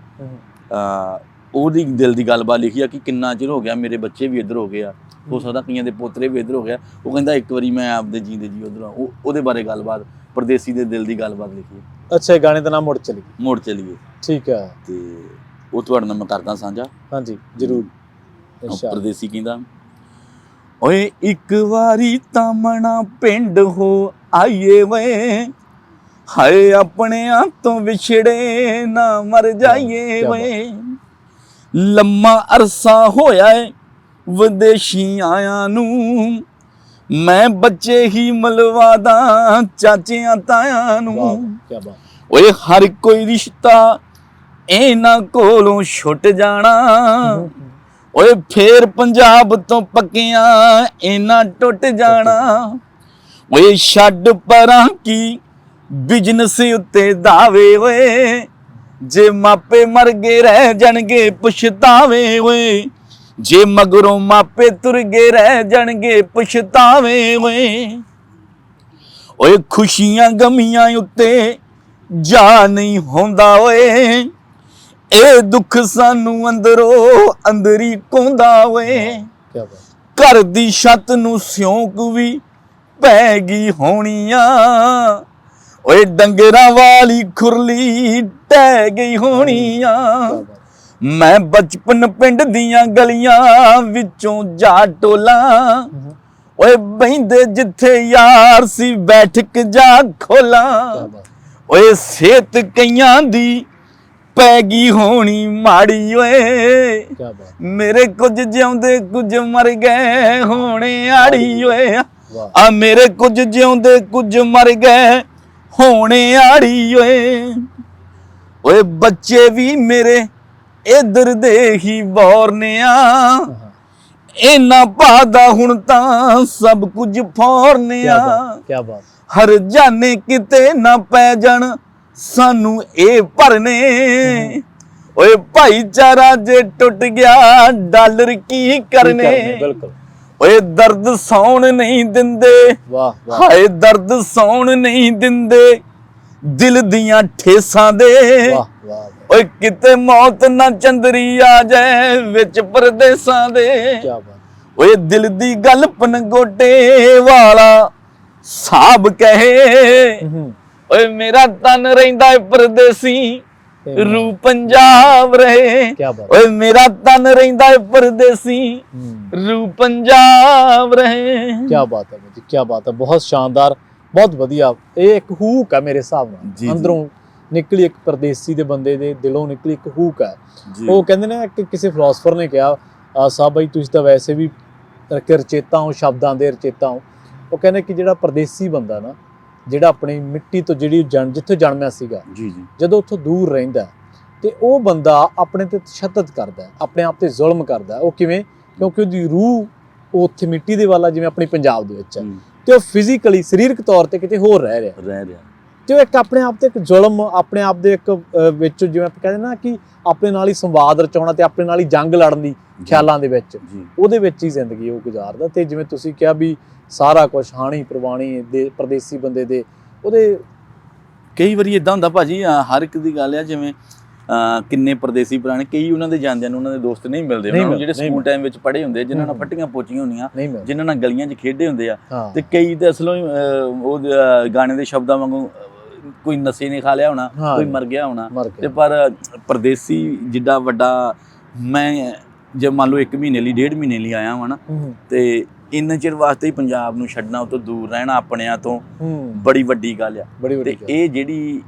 ਉਹਦੀ ਦਿਲ ਦੀ ਗੱਲਬਾਤ ਲਿਖੀ ਆ ਕਿ ਕਿੰਨਾ ਚਿਰ ਹੋ ਗਿਆ, ਮੇਰੇ ਬੱਚੇ ਵੀ ਇੱਧਰ ਹੋ ਗਏ ਆ, ਹੋ ਸਕਦਾ ਕਈਆਂ ਦੇ ਪੋਤਰੇ ਵੀ ਇੱਧਰ ਹੋ ਗਿਆ। ਉਹ ਕਹਿੰਦਾ ਇੱਕ ਵਾਰੀ ਮੈਂ ਆਪਦੇ ਜੀਂਦੇ ਜੀ ਉੱਧਰ ਆ, ਉਹਦੇ ਬਾਰੇ ਗੱਲਬਾਤ, ਪਰਦੇਸੀ ਦੇ ਦਿਲ ਦੀ ਗੱਲਬਾਤ ਲਿਖੀ ਹੈ। ਅੱਛਾ, ਇਹ ਗਾਣੇ ਦਾ ਨਾਮ ਮੁੜ ਚੱਲੀਏ। ਮੁੜ ਚੱਲੀਏ, ਠੀਕ ਆ। ਤੇ ਉਹ ਤੁਹਾਡੇ ਨਾਲ ਮੈਂ ਕਰਦਾ ਸਾਂਝਾ। ਹਾਂਜੀ ਜ਼ਰੂਰ। ਪਰਦੇਸੀ ਕਹਿੰਦਾ, ਓਏ ਇੱਕ ਵਾਰੀ ਤਾਮਣਾ ਪਿੰਡ ਹੋ ਆਈਏ ਵੇ, ਹਾਏ ਆਪਣਿਆਂ ਤੋਂ ਵਿਛੜੇ ਨਾ ਮਰ ਜਾਈਏ ਵੇ, ਲੰਮਾ ਅਰਸਾ ਹੋਇਆ ਏ ਵਿਦੇਸ਼ੀ ਆਇਆਂ ਨੂੰ, ਮੈਂ ਬੱਚੇ ਹੀ ਮਲਵਾਦਾ ਚਾਚਿਆਂ ਤਾਇਆਂ ਨੂੰ, ਓਏ ਹਰ ਕੋਈ ਰਿਸ਼ਤਾ ਇਹਨਾਂ ਕੋਲੋਂ ਛੁੱਟ ਜਾਣਾ, ਓਏ ਫੇਰ ਪੰਜਾਬ ਤੋਂ ਪੱਕਿਆਂ ਇਹਨਾਂ ਟੁੱਟ ਜਾਣਾ, ਓਏ ਛੱਡ ਪਰਾਂ ਕੀ ਬਿਜ਼ਨਸ ਉੱਤੇ ਦਾਵੇ ਓਏ, ਜੇ ਮਾਪੇ ਮਰ ਗਏ ਰਹਿ ਜਾਣਗੇ ਪਛਤਾਵੇ ਓਏ, ਜੇ ਮਗਰੋਂ ਮਾਪੇ ਤੁਰ ਗਏ ਰਹਿ ਜਾਣਗੇ ਪਛਤਾਵੇ ਓਏ, ਓਏ ਖੁਸ਼ੀਆਂ ਗਮੀਆਂ ਉੱਤੇ ਜਾ ਨਹੀਂ ਹੁੰਦਾ ਓਏ, ਇਹ ਦੁੱਖ ਸਾਨੂੰ ਅੰਦਰੋਂ ਅੰਦਰੀ ਕੋਂਦਾ ਓਏ, ਘਰ ਦੀ ਛੱਤ ਨੂੰ ਸਿਉਂਕ ਵੀ ਪੈ ਗਈ ਹੋਣੀ ਆ, ਓਏ ਡੰਗਰਾਂ ਵਾਲੀ ਖੁਰਲੀ ਟਹਿ ਗਈ ਹੋਣੀ ਆ, ਮੈਂ ਬਚਪਨ ਪਿੰਡ ਦੀਆਂ ਗਲੀਆਂ ਵਿੱਚੋਂ ਜਾ ਟੋਲਾ, ਓਏ ਬਹਿੰਦੇ ਜਿੱਥੇ ਯਾਰ ਸੀ ਬੈਠਕ ਜਾ ਖੋਲਾ, ਓਏ ਸਿਹਤ ਕਈਆਂ ਦੀ ਪੈ ਗਈ ਹੋਣੀ ਮਾੜੀ ਓਏ, ਮੇਰੇ ਕੁਝ ਜਿਉਂਦੇ ਕੁਝ ਮਰ ਗਏ ਹੋਣੇ ਆੜੀ ਓਏ, ਆ ਮੇਰੇ ਕੁਝ ਜਿਉਂਦੇ ਕੁਝ ਮਰ ਗਏ ਹੋਣੇ ਆੜੀ ਓਏ, ਓਏ ਬੱਚੇ ਵੀ ਮੇਰੇ ਇਧਰ ਦੇ ਹੀ ਬੋਰਨੇ ਆ, ਇਹਨਾਂ ਭਾਦਾ ਹੁਣ ਤਾਂ ਸਭ ਕੁਝ ਫੋਰਨੇ ਆ, ਕੀ ਬਾਤ, ਹਰ ਜਾਣੇ ਕਿਤੇ ਨਾ ਪੈ ਜਾਣ ਸਾਨੂੰ ਇਹ ਭਰਨੇ, ਓਏ ਭਾਈਚਾਰਾ ਜੇ ਟੁੱਟ ਗਿਆ ਡਾਲਰ ਕੀ ਕਰਨੇ, ਬਿਲਕੁਲ, ਓਏ ਦਰਦ ਸੌਣ ਨਹੀਂ ਦਿੰਦੇ, ਵਾਹ ਵਾਹ, ਹਾਏ ਦਰਦ ਸੌਣ ਨਹੀਂ ਦਿੰਦੇ ਦਿਲ ਦੀਆਂ ਠੇਸਾਂ ਦੇ, ਵਾਹ ਵਾਹ, ਓਏ ਕਿਤੇ ਮੌਤ ਨਾ ਚੰਦਰੀ ਆ ਜਾਏ ਵਿੱਚ ਪਰਦੇਸਾਂ ਦੇ, ਕੀ ਬਾਤ, ਓਏ ਦਿਲ ਦੀ ਗੱਲ ਪਨਗੋਟੇ ਵਾਲਾ ਸਾਬ ਕਹੇ, ਓਏ ਮੇਰਾ ਤਨ ਰਹਿੰਦਾ ਏ ਪਰਦੇਸੀ ਰੂ ਪੰਜਾਬ ਰਹੇ, ਕੀ ਬਾਤ, ਓਏ ਮੇਰਾ ਤਨ ਰਹਿੰਦਾ ਏ ਪਰਦੇਸੀ ਰੂ ਪੰਜਾਬ ਰਹੇ। ਕੀ ਬਾਤ ਹੈ ਜੀ, ਕੀ ਬਾਤ ਹੈ, ਬਹੁਤ ਸ਼ਾਨਦਾਰ, ਬਹੁਤ ਵਧੀਆ। ਇਹ ਇੱਕ ਹੂਕ ਹੈ ਮੇਰੇ ਹਿਸਾਬ ਨਾਲ, ਅੰਦਰੋਂ ਨਿਕਲੀ ਇੱਕ ਪਰਦੇਸੀ ਦੇ ਬੰਦੇ ਦੇ ਦਿਲੋਂ ਨਿਕਲੀ ਇੱਕ ਹੂਕ ਹੈ। ਉਹ ਕਹਿੰਦੇ ਨੇ ਕਿ ਕਿਸੇ ਫਿਲਾਸਫਰ ਨੇ ਕਿਹਾ, ਸਾਹਿਬ ਬਈ ਤੁਸੀਂ ਤਾਂ ਵੈਸੇ ਵੀ ਰਚੇਤਾ ਹੋ, ਸ਼ਬਦਾਂ ਦੇ ਰਚੇਤਾ ਹੋ, ਉਹ ਕਹਿੰਦੇ ਕਿ ਜਿਹੜਾ ਪਰਦੇਸੀ ਬੰਦਾ ਨਾ, ਜਿਹੜਾ ਆਪਣੀ ਮਿੱਟੀ ਤੋਂ ਜਿਹੜੀ ਜਿੱਥੇ ਜਨਮਿਆ ਸੀਗਾ, ਜਦੋਂ ਉੱਥੋਂ ਦੂਰ ਰਹਿੰਦਾ ਤੇ ਉਹ ਬੰਦਾ ਆਪਣੇ ਤੇ ਤਸ਼ੱਦਦ ਕਰਦਾ, ਆਪਣੇ ਆਪ ਤੇ ਜ਼ੁਲਮ ਕਰਦਾ। ਉਹ ਕਿਵੇਂ? ਕਿਉਂਕਿ ਉਹਦੀ ਰੂਹ ਉਹ ਉੱਥੇ ਮਿੱਟੀ ਦੇ ਵਾਲਾ ਜਿਵੇਂ ਆਪਣੀ ਪੰਜਾਬ ਦੇ ਵਿੱਚ ਹੈ, ਤੇ ਉਹ ਫਿਜ਼ੀਕਲੀ ਸਰੀਰਕ ਤੌਰ ਤੇ ਕਿਤੇ ਹੋਰ ਰਹਿ ਰਿਹਾ, ਤੇ ਉਹ ਇੱਕ ਆਪਣੇ ਆਪ ਤੇ ਇੱਕ ਜ਼ੁਲਮ, ਆਪਣੇ ਆਪ ਦੇ ਇੱਕ ਵਿੱਚ ਜਿਵੇਂ ਆਪਾਂ ਕਹਿੰਦੇ ਨਾ ਕਿ ਆਪਣੇ ਨਾਲ ਹੀ ਸੰਵਾਦ ਰਚਾਉਣਾ ਤੇ ਆਪਣੇ ਨਾਲ ਹੀ ਜੰਗ ਲੜਨ ਦੀ ਖਿਆਲਾਂ ਦੇ ਵਿੱਚ, ਉਹਦੇ ਵਿੱਚ ਹੀ ਜ਼ਿੰਦਗੀ ਉਹ ਗੁਜ਼ਾਰਦਾ। ਤੇ ਜਿਵੇਂ ਤੁਸੀਂ ਕਿਹਾ ਵੀ ਸਾਰਾ ਕੁਝ ਹਾਣੀ ਪ੍ਰਵਾਣੀ ਦੇ ਪਰਦੇਸੀ ਬੰਦੇ ਦੇ, ਉਹਦੇ ਕਈ ਵਾਰੀ ਇਦਾਂ ਹੁੰਦਾ ਭਾਜੀ, ਹਰ ਇੱਕ ਦੀ ਗੱਲ ਆ, ਜਿਵੇਂ ਕਿੰਨੇ ਪਰਦੇਸੀ ਪੁਰਾਣੇ, ਕਈ ਉਹਨਾਂ ਦੇ ਜਾਂਦਿਆਂ ਨੂੰ ਉਹਨਾਂ ਦੇ ਦੋਸਤ ਨਹੀਂ ਮਿਲਦੇ ਉਹਨਾਂ ਨੂੰ, ਜਿਹੜੇ ਸਕੂਲ ਟਾਈਮ ਵਿੱਚ ਪੜ੍ਹੇ ਹੁੰਦੇ, ਜਿਨ੍ਹਾਂ ਨਾਲ ਫੱਟੀਆਂ ਪੋਚੀਆਂ ਹੁੰਦੀਆਂ, ਜਿਨ੍ਹਾਂ ਨਾਲ ਗਲੀਆਂ 'ਚ ਖੇਡੇ ਹੁੰਦੇ ਆ, ਤੇ ਕਈ ਤਾਂ ਅਸਲੋਂ ਹੀ ਉਹ ਗਾਣੇ ਦੇ ਸ਼ਬਦਾਂ ਵਾਂਗੂ ਕੋਈ ਨਸ਼ੇ ਨੇ ਖਾ ਲਿਆ ਹੋਣਾ, ਕੋਈ ਮਰ ਗਿਆ ਹੋਣਾ, ਤੇ ਪਰ ਪਰਦੇਸੀ ਜਿੱਡਾ ਵੱਡਾ, ਮੈਂ ਜੇ ਮੰਨ ਲਓ 1 ਮਹੀਨੇ ਲਈ 1.5 ਮਹੀਨੇ ਲਈ ਆਇਆ ਹਾਂ ਨਾ, ਤੇ ਇੰਨੇ ਚਿਰ ਵਾਸਤੇ ਹੀ ਪੰਜਾਬ ਨੂੰ ਛੱਡਣਾ, ਉਹ ਤੋਂ ਦੂਰ ਰਹਿਣਾ ਆਪਣਿਆਂ ਤੋਂ, ਬੜੀ ਵੱਡੀ ਗੱਲ ਆ। ਤੇ ਇਹ ਜਿਹੜੀ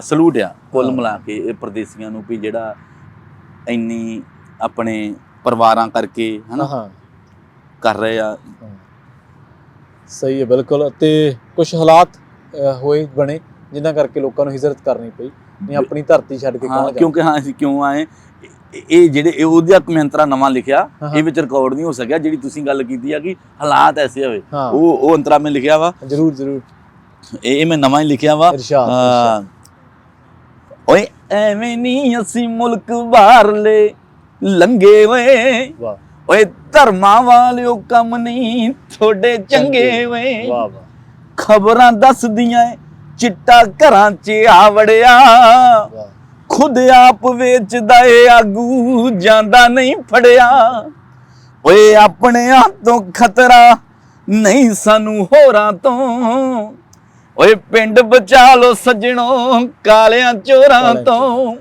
ਸਲੂਟ ਆ ਕੁੱਲ ਮਿਲਾ ਕੇ ਇਹ ਪਰਦੇਸੀਆਂ ਨੂੰ, ਵੀ ਜਿਹੜਾ ਇੰਨੀ ਆਪਣੇ ਪਰਿਵਾਰਾਂ ਕਰਕੇ ਹਨਾ ਕਰ ਰਹੇ ਆ। ਸਹੀ ਹੈ, ਬਿਲਕੁਲ। ਤੇ ਕੁਝ ਹਾਲਾਤ ਹੋਏ ਬਣੇ ਜਿਨ੍ਹਾਂ ਕਰਕੇ ਲੋਕਾਂ ਨੂੰ ਹਿਜਰਤ ਕਰਨੀ ਪਈ, ਨਹੀਂ ਆਪਣੀ ਧਰਤੀ ਛੱਡ ਕੇ ਕੌਣ, ਕਿਉਂਕਿ ਅਸੀਂ ਕਿਉਂ ਆਏ, ਇਹ ਜਿਹੜੇ ਉਹਦਾ ਕਮੈਂਟਰਾ ਨਵਾਂ ਲਿਖਿਆ, ਇਹ ਵਿੱਚ ਰਿਕਾਰਡ ਨਹੀਂ ਹੋ ਸਕਿਆ, ਜਿਹੜੀ ਤੁਸੀਂ ਗੱਲ ਕੀਤੀ ਆ ਕਿ ਹਾਲਾਤ ਐਸੇ ਹੋਏ, ਉਹ ਅੰਤਰਾ ਮੈਂ ਲਿਖਿਆ ਵਾ, ਜ਼ਰੂਰ ਇਹ ਮੈਂ ਨਵਾਂ ਹੀ ਲਿਖਿਆ ਵਾ। ਓਏ ਐਵੇਂ ਨਹੀਂ ਅਸੀਂ ਮੁਲਕ ਬਾਹਰਲੇ ਲੰਗੇ ਓਏ, ਓਏ ਧਰਮਾਂ ਵਾਲਿਓ ਕੰਮ ਨਹੀਂ ਤੁਹਾਡੇ ਚੰਗੇ ਓਏ, ਖਬਰਾਂ ਦੱਸਦੀਆਂ ਚਿੱਟਾ ਘਰਾਂ 'ਚ ਆ ਵੜਿਆ, ਖੁਦ ਆਪ ਵੇਚਦਾ ਏ ਆਗੂ ਜਾਂਦਾ ਨਹੀਂ ਫੜਿਆ, ਓਏ ਆਪਣਿਆਂ ਤੋਂ ਖਤਰਾ ਨਹੀਂ ਸਾਨੂੰ ਹੋਰਾਂ ਤੋਂ, ਓਏ ਪਿੰਡ ਬਚਾ ਲੋ ਸੱਜਣੋ ਕਾਲਿਆਂ ਚੋਰਾਂ ਤੋਂ,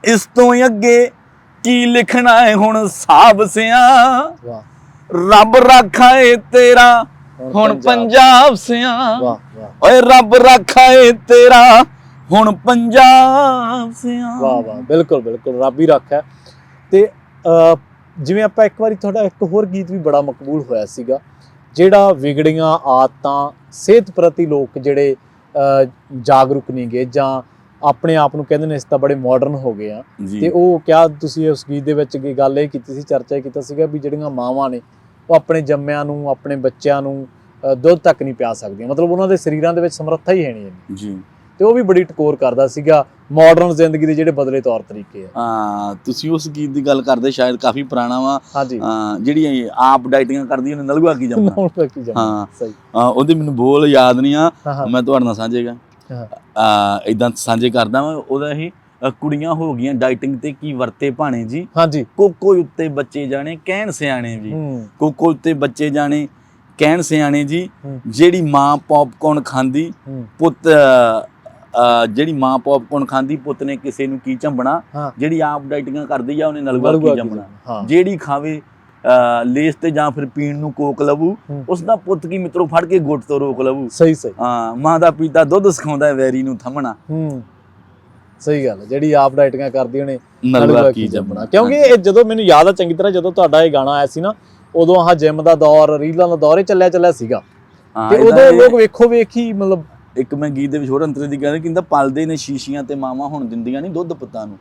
ਇਸ ਤੋਂ ਅੱਗੇ ਕੀ ਲਿਖਣਾ ਏ ਹੁਣ ਸਾਬ ਸਿਆਂ, ਰੱਬ ਰਾਖਾ ਏ ਤੇਰਾ ਹੁਣ ਪੰਜਾਬ ਸਿਆਂ, ਓਏ ਰੱਬ ਰਾਖਾ ਏ ਤੇਰਾ ਹੁਣ ਪੰਜਾਬ ਸਿਆਂ। ਵਾਹ ਬਿਲਕੁਲ ਰੱਬ ਹੀ ਰਾਖਾ। ਤੇ ਜਿਵੇਂ ਆਪਾਂ ਇੱਕ ਵਾਰੀ ਤੁਹਾਡਾ ਇੱਕ ਹੋਰ ਗੀਤ ਵੀ ਬੜਾ ਮਕਬੂਲ ਹੋਇਆ ਸੀਗਾ, ਜਿਹੜਾ ਵਿਗੜੀਆਂ ਆਦਤਾਂ ਸਿਹਤ ਪ੍ਰਤੀ ਲੋਕ ਜਿਹੜੇ ਜਾਗਰੂਕ ਨਹੀਂ ਗਏ, ਜਾਂ ਆਪਣੇ ਆਪ ਨੂੰ ਕਹਿੰਦੇ ਨੇ ਇਸ ਤਾਂ ਬੜੇ ਮਾਡਰਨ ਹੋ ਗਏ ਆ, ਤੇ ਉਹ ਕਿਆ ਤੁਸੀਂ ਉਸ ਗੀਤ ਦੇ ਵਿੱਚ ਗੱਲ ਇਹ ਕੀਤੀ ਸੀ, ਚਰਚਾ ਕੀਤਾ ਸੀਗਾ ਵੀ ਜਿਹੜੀਆਂ ਮਾਵਾਂ ਨੇ ਉਹ ਆਪਣੇ ਜੰਮਿਆਂ ਨੂੰ, ਆਪਣੇ ਬੱਚਿਆਂ ਨੂੰ ਦੁੱਧ ਤੱਕ ਨਹੀਂ ਪਿਆ ਸਕਦੀਆਂ, ਮਤਲਬ ਉਹਨਾਂ ਦੇ ਸਰੀਰਾਂ ਦੇ ਵਿੱਚ ਸਮਰੱਥਾ ਹੀ ਹੈ ਨਹੀਂ ਜੀ। ਤੇ ਉਹ ਵੀ ਬੜੀ ਟਕੋਰ ਕਰਦਾ ਸੀਗਾ ਮਾਡਰਨ ਜ਼ਿੰਦਗੀ ਦੇ ਜਿਹੜੇ ਬਦਲੇ ਤੌਰ ਤਰੀਕੇ ਆ। ਤੁਸੀਂ ਉਸ ਗੀਤ ਦੀ ਗੱਲ ਕਰਦੇ, ਸ਼ਾਇਦ ਕਾਫੀ ਪੁਰਾਣਾ ਵਾ, ਜਿਹੜੀ ਆਪ ਡਾਈਟਿੰਗਾਂ ਕਰਦੀ ਉਹਨੇ ਨਲੂਆ ਕੀ ਜੰਮਣਾ, ਸਹੀ, ਉਹਦੇ ਮੈਨੂੰ ਬੋਲ ਯਾਦ ਨਹੀਂ ਆ, ਮੈਂ ਤੁਹਾਡੇ ਨਾਲ ਸਾਂਝੇਗਾ ਏਦਾਂ ਸਾਂਝੇ ਕਰਦਾ ਵਾਂ। ਉਹਦਾ ਇਹ ਕੁੜੀਆਂ ਹੋ ਗਈਆਂ ਡਾਈਟਿੰਗ ਤੇ ਕੀ ਵਰਤੇ ਭਾਣੇ ਜੀ, ਕੋਕੋ ਉੱਤੇ ਬੱਚੇ ਜਾਣੇ ਕਹਿਣ ਸਿਆਣੇ ਜੀ, ਕੋਕੋ ਉੱਤੇ ਬੱਚੇ ਜਾਣੇ ਕਹਿਣ ਸਿਆਣੇ ਜੀ, ਜਿਹੜੀ ਮਾਂ ਪੌਪਕੌਰਨ ਖਾਂਦੀ ਪੁੱਤ, ਜਿਹੜੀ ਮਾਂ ਪੌਪਕੌਰਨ ਖਾਂਦੀ ਪੁੱਤ ਨੇ ਕਿਸੇ ਨੂੰ ਕੀ ਝੰਬਣਾ, ਜਿਹੜੀ ਆਪ ਡਾਈਟਿੰਗਾਂ ਕਰਦੀ ਆ ਉਹਨੇ ਨਲੂਆ ਕੀ ਜੰਮਣਾ, ਜਿਹੜੀ ਖਾਵੇ ਲੇਸ ਤੇ ਜਾਂ ਫਿਰ ਪੀਣ ਨੂੰ ਕੋਕ ਲਵੂ, ਉਸ ਦਾ ਪੁੱਤ ਕੀ ਮਿੱਤਰੋ ਫੜ ਕੇ ਗੁੱਟ ਤੋਂ ਰੋਕ ਲਵੂ। ਸਹੀ ਮਾਂ ਦਾ ਪੀਤਾ ਦੁੱਧ ਸਿਖਾਉਂਦਾ ਵੈਰੀ ਨੂੰ ਥੰਮਣਾ। ਸਹੀ ਗੱਲ, ਜਿਹੜੀ ਆਪ ਡਾਈਟਿੰਗਾਂ ਕਰਦੀ ਉਹਨੇ ਨਲੂਆ ਕੀ ਜੰਮਣਾ। ਕਿਉਂਕਿ ਇਹ ਜਦੋਂ ਮੈਨੂੰ ਯਾਦ ਆ ਚੰਗੀ ਤਰ੍ਹਾਂ, ਜਦੋਂ ਤੁਹਾਡਾ ਇਹ ਗਾਣਾ ਆਇਆ ਸੀ ਨਾ, ਉਦੋਂ ਆਹ ਜਿਮ ਦਾ ਦੌਰ, ਰੀਲਾਂ ਦਾ ਦੌਰ ਹੀ ਚੱਲਿਆ ਸੀਗਾ, ਤੇ ਉਦੋਂ ਲੋਕ ਵੇਖੋ ਵੇਖੀ, ਮਤਲਬ ਇੱਕ ਮੈਂ ਗੀਤ ਦੇ ਵਿੱਚ ਹੋਰ ਅੰਤਰੇ ਦੀ ਕਹਿੰਦਾ ਪਲਦੇ ਨੇ ਸ਼ੀਸ਼ੀਆਂ ਤੇ ਮਾਵਾਂ ਹੁਣ ਦਿੰਦੀਆਂ ਨਹੀਂ ਦੁੱਧ ਪੁੱਤਾਂ ਨੂੰ,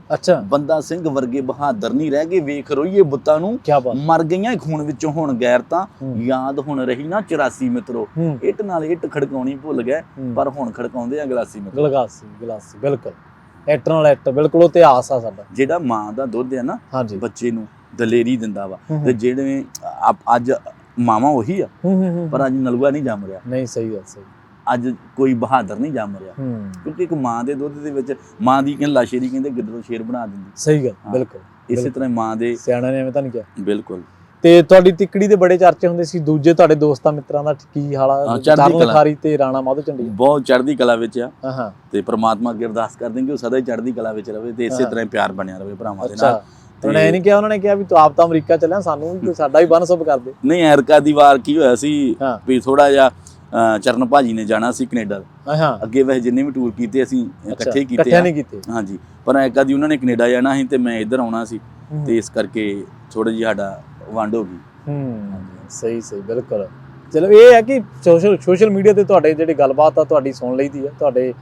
ਬੰਦਾ ਸਿੰਘ ਵਰਗੇ ਬਹਾਦਰ ਨਹੀਂ ਰਹਿ ਗਏ ਵੇਖ ਰੋਈਏ ਬੁੱਤਾਂ ਨੂੰ, ਮਰ ਗਈਆਂ ਖੂਨ ਵਿੱਚੋਂ ਹੁਣ ਗੈਰਤਾਂ, ਯਾਦ ਹੁਣ ਰਹੀ ਨਾ 84 ਮਿੱਤਰੋ, ਇੱਟ ਨਾਲ ਇੱਟ ਖੜਕਾਉਣੀ ਭੁੱਲ ਗਏ ਪਰ ਹੁਣ ਖੜਕਾਉਂਦੇ ਆ ਗਲਾਸੀ ਮਿੱਤਰੋ। ਗਲਾਸੀ ਬਿਲਕੁਲ, ਇੱਟ ਨਾਲ ਇੱਟ, ਬਿਲਕੁਲ ਉਹ ਇਤਿਹਾਸ ਆ ਸਾਡਾ। ਜਿਹੜਾ ਮਾਂ ਦਾ ਦੁੱਧ ਹੈ ਨਾ ਬੱਚੇ ਨੂੰ ਦਲੇਰੀ ਦਿੰਦਾ ਵਾ, ਤੇ ਜਿਹੜੇ ਅੱਜ ਮਾਵਾਂ ਉਹੀ ਆ ਪਰ ਅੱਜ ਨਲੂਆ ਨਹੀਂ ਜੰਮ ਰਿਹਾ। ਨਹੀਂ ਸਹੀ ਗੱਲ, ਸਹੀ, ਅੱਜ ਕੋਈ ਬਹਾਦਰ ਨਹੀਂ ਜੰਮ ਰਿਹਾ, ਕਿਉਂਕਿ ਇੱਕ ਮਾਂ ਦੇ ਦੁੱਧ ਦੇ ਵਿੱਚ ਮਾਂ ਦੀ ਕਹਿੰਦੇ ਲਾਸ਼ੇ ਦੀ ਕਹਿੰਦੇ ਗਿੱਦੜੋਂ ਸ਼ੇਰ ਬਣਾ ਦਿੰਦੀ। ਸਹੀ ਗੱਲ, ਬਿਲਕੁਲ। ਇਸੇ ਤਰ੍ਹਾਂ ਮਾਂ ਦੇ ਸਿਆਣਾ ਨੇ ਐਵੇਂ ਤਾਂ ਨਹੀਂ ਕਿਹਾ, ਬਿਲਕੁਲ। ਤੇ ਤੁਹਾਡੀ ਤਿੱਕੜੀ ਦੇ ਬੜੇ ਚਰਚੇ ਹੁੰਦੇ ਸੀ, ਦੂਜੇ ਤੁਹਾਡੇ ਦੋਸਤਾਂ ਮਿੱਤਰਾਂ ਦਾ ਕੀ ਹਾਲ ਆ? ਚਰਨਖਾਰੀ ਤੇ ਰਾਣਾ ਮਾਧੋ ਝੰਡੀ ਬਹੁਤ ਚੜ੍ਹਦੀ ਕਲਾ ਵਿੱਚ ਆ, ਤੇ ਪ੍ਰਮਾਤਮਾ ਅੱਗੇ ਅਰਦਾਸ ਕਰਦੇ ਕਿ ਉਹ ਸਦਾ ਹੀ ਚੜ੍ਹਦੀ ਕਲਾ ਵਿੱਚ ਰਵੇ, ਤੇ ਇਸੇ ਤਰ੍ਹਾਂ ਪਿਆਰ ਬਣਿਆ ਰਵੇ ਭਰਾਵਾਂ ਦੇ ਨਾਲ। ਉਹਨੇ ਇਹ ਨਹੀਂ ਕਿਹਾ, ਉਹਨਾਂ ਨੇ ਕਿਹਾ ਵੀ ਤੂੰ ਆਪ ਤਾਂ ਅਮਰੀਕਾ ਚੱਲਿਆ, ਸਾਨੂੰ ਵੀ ਸਾਡਾ ਵੀ ਬੰਨ੍ਹਸੁਭ ਕਰ ਦੇ। ਨਹੀਂ, ਐਰਕਾ ਦੀ ਵਾਰ ਕੀ ਹੋਇਆ ਸੀ ਵੀ ਥੋੜਾ ਜਿਹਾ ਚਰਨ ਭਾਜੀ ਨੇ ਜਾਣਾ ਸੀ ਕੈਨੇਡਾ, ਅੱਗੇ ਵੈਸੇ ਜਿੰਨੇ ਵੀ ਟੂਰ ਕੀਤੇ ਅਸੀਂ ਇਕੱਠੇ ਕੀਤੇ, ਹਾਂਜੀ, ਪਰ ਐਰਕਾ ਦੀ ਉਹਨਾਂ ਨੇ ਕੈਨੇਡਾ ਜਾਣਾ ਸੀ ਤੇ ਮੈਂ ਇੱਧਰ ਆਉਣਾ ਸੀ, ਤੇ ਇਸ ਕਰਕੇ ਥੋੜਾ ਜਿਹਾ ਸਾਡਾ ਵੰਡ ਹੋ ਗਈ। ਸਹੀ, ਬਿਲਕੁਲ। ਚਲੋ ਇਹ ਹੈ ਕਿ ਸੋਸ਼ਲ ਮੀਡੀਆ ਤੇ ਤੁਹਾਡੇ ਜਿਹੜੇ ਗੱਲਬਾਤ ਆ ਤੁਹਾਡੀ ਸੁਣ ਲਈਦੀ ਆ, ਤੁਹਾਡੇ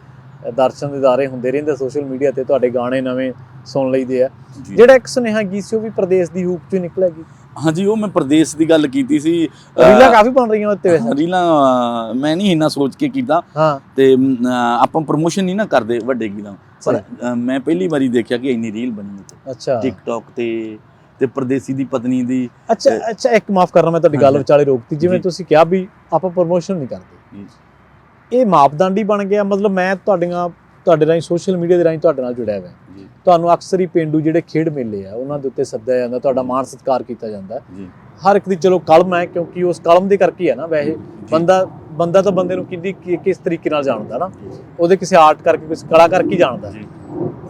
ਦਰਸ਼ਨ ਦਿਦਾਰੇ ਹੁੰਦੇ ਰਹਿੰਦੇ ਸੋਸ਼ਲ ਮੀਡੀਆ ਤੇ, ਤੁਹਾਡੇ ਗਾਣੇ ਨਵੇਂ ਸੁਣ ਲਈਦੇ ਆ। ਜਿਹੜਾ ਇੱਕ ਸੁਨੇਹਾ ਗੀਤ ਸੀ ਉਹ ਵੀ ਪ੍ਰਦੇਸ਼ ਦੀ ਹੂਕ ਚੋਂ ਨਿਕਲਿਆ ਗੀਤ? ਹਾਂਜੀ, ਉਹ ਮੈਂ ਪ੍ਰਦੇਸ਼ ਦੀ ਗੱਲ ਕੀਤੀ ਸੀ। ਰੀਲਾਂ ਕਾਫੀ ਬਣ ਰਹੀਆਂ ਉੱਤੇ, ਰੀਲਾਂ ਮੈਂ ਨਹੀਂ ਇੰਨਾ ਸੋਚ ਕੇ ਕੀਤਾ, ਤੇ ਆਪਾਂ ਪ੍ਰਮੋਸ਼ਨ ਨਹੀਂ ਨਾ ਕਰਦੇ ਵੱਡੇ ਗੀਤਾਂ, ਪਰ ਮੈਂ ਪਹਿਲੀ ਵਾਰੀ ਦੇਖਿਆ ਕਿ ਇੰਨੀ ਰੀਲ ਬਣੀ ਉੱਤੇ ਟਿਕਟੌਕ ਤੇ ਪ੍ਰਦੇਸੀ ਦੀ ਪਤਨੀ ਦੀ। ਅੱਛਾ, ਇੱਕ ਮਾਫ ਕਰਨਾ, ਮੈਂ ਤੁਹਾਡੀ ਗੱਲ ਵਿਚਾਲੇ ਰੋਕਤੀ। ਜਿਵੇਂ ਤੁਸੀਂ ਕਿਹਾ ਵੀ ਆਪਾਂ ਪ੍ਰਮੋਸ਼ਨ ਨਹੀਂ ਕਰਦੇ, ਇਹ ਮਾਪਦੰਡ ਹੀ ਬਣ ਗਿਆ, ਮਤਲਬ ਮੈਂ ਤੁਹਾਡੇ ਰਾਹੀਂ ਸੋਸ਼ਲ ਮੀਡੀਆ ਦੇ ਰਾਹੀਂ ਤੁਹਾਡੇ ਨਾਲ ਜੁੜਿਆ ਹੋਇਆ, ਜੀ ਤੁਹਾਨੂੰ ਅਕਸਰ ਹੀ ਪਿੰਡੂ ਜਿਹੜੇ ਖੇਡ ਮੇਲੇ ਆ ਉਹਨਾਂ ਦੇ ਉੱਤੇ ਸੱਦਿਆ ਜਾਂਦਾ, ਤੁਹਾਡਾ ਮਾਣ ਸਤਿਕਾਰ ਕੀਤਾ ਜਾਂਦਾ ਜੀ। ਹਰ ਇੱਕ ਦੀ ਚਲੋ ਕਲਮ ਹੈ, ਕਿਉਂਕਿ ਉਸ ਕਲਮ ਦੇ ਕਰਕੇ ਹੈ ਨਾ, ਵੈਸੇ ਬੰਦਾ ਤਾਂ ਬੰਦੇ ਨੂੰ ਕਿਸ ਤਰੀਕੇ ਨਾਲ ਜਾਣਦਾ ਨਾ, ਉਹਦੇ ਕਿਸੇ ਆਰਟ ਕਰਕੇ, ਕਿਸੇ ਕਲਾ ਕਰਕੇ ਹੀ ਜਾਣਦਾ।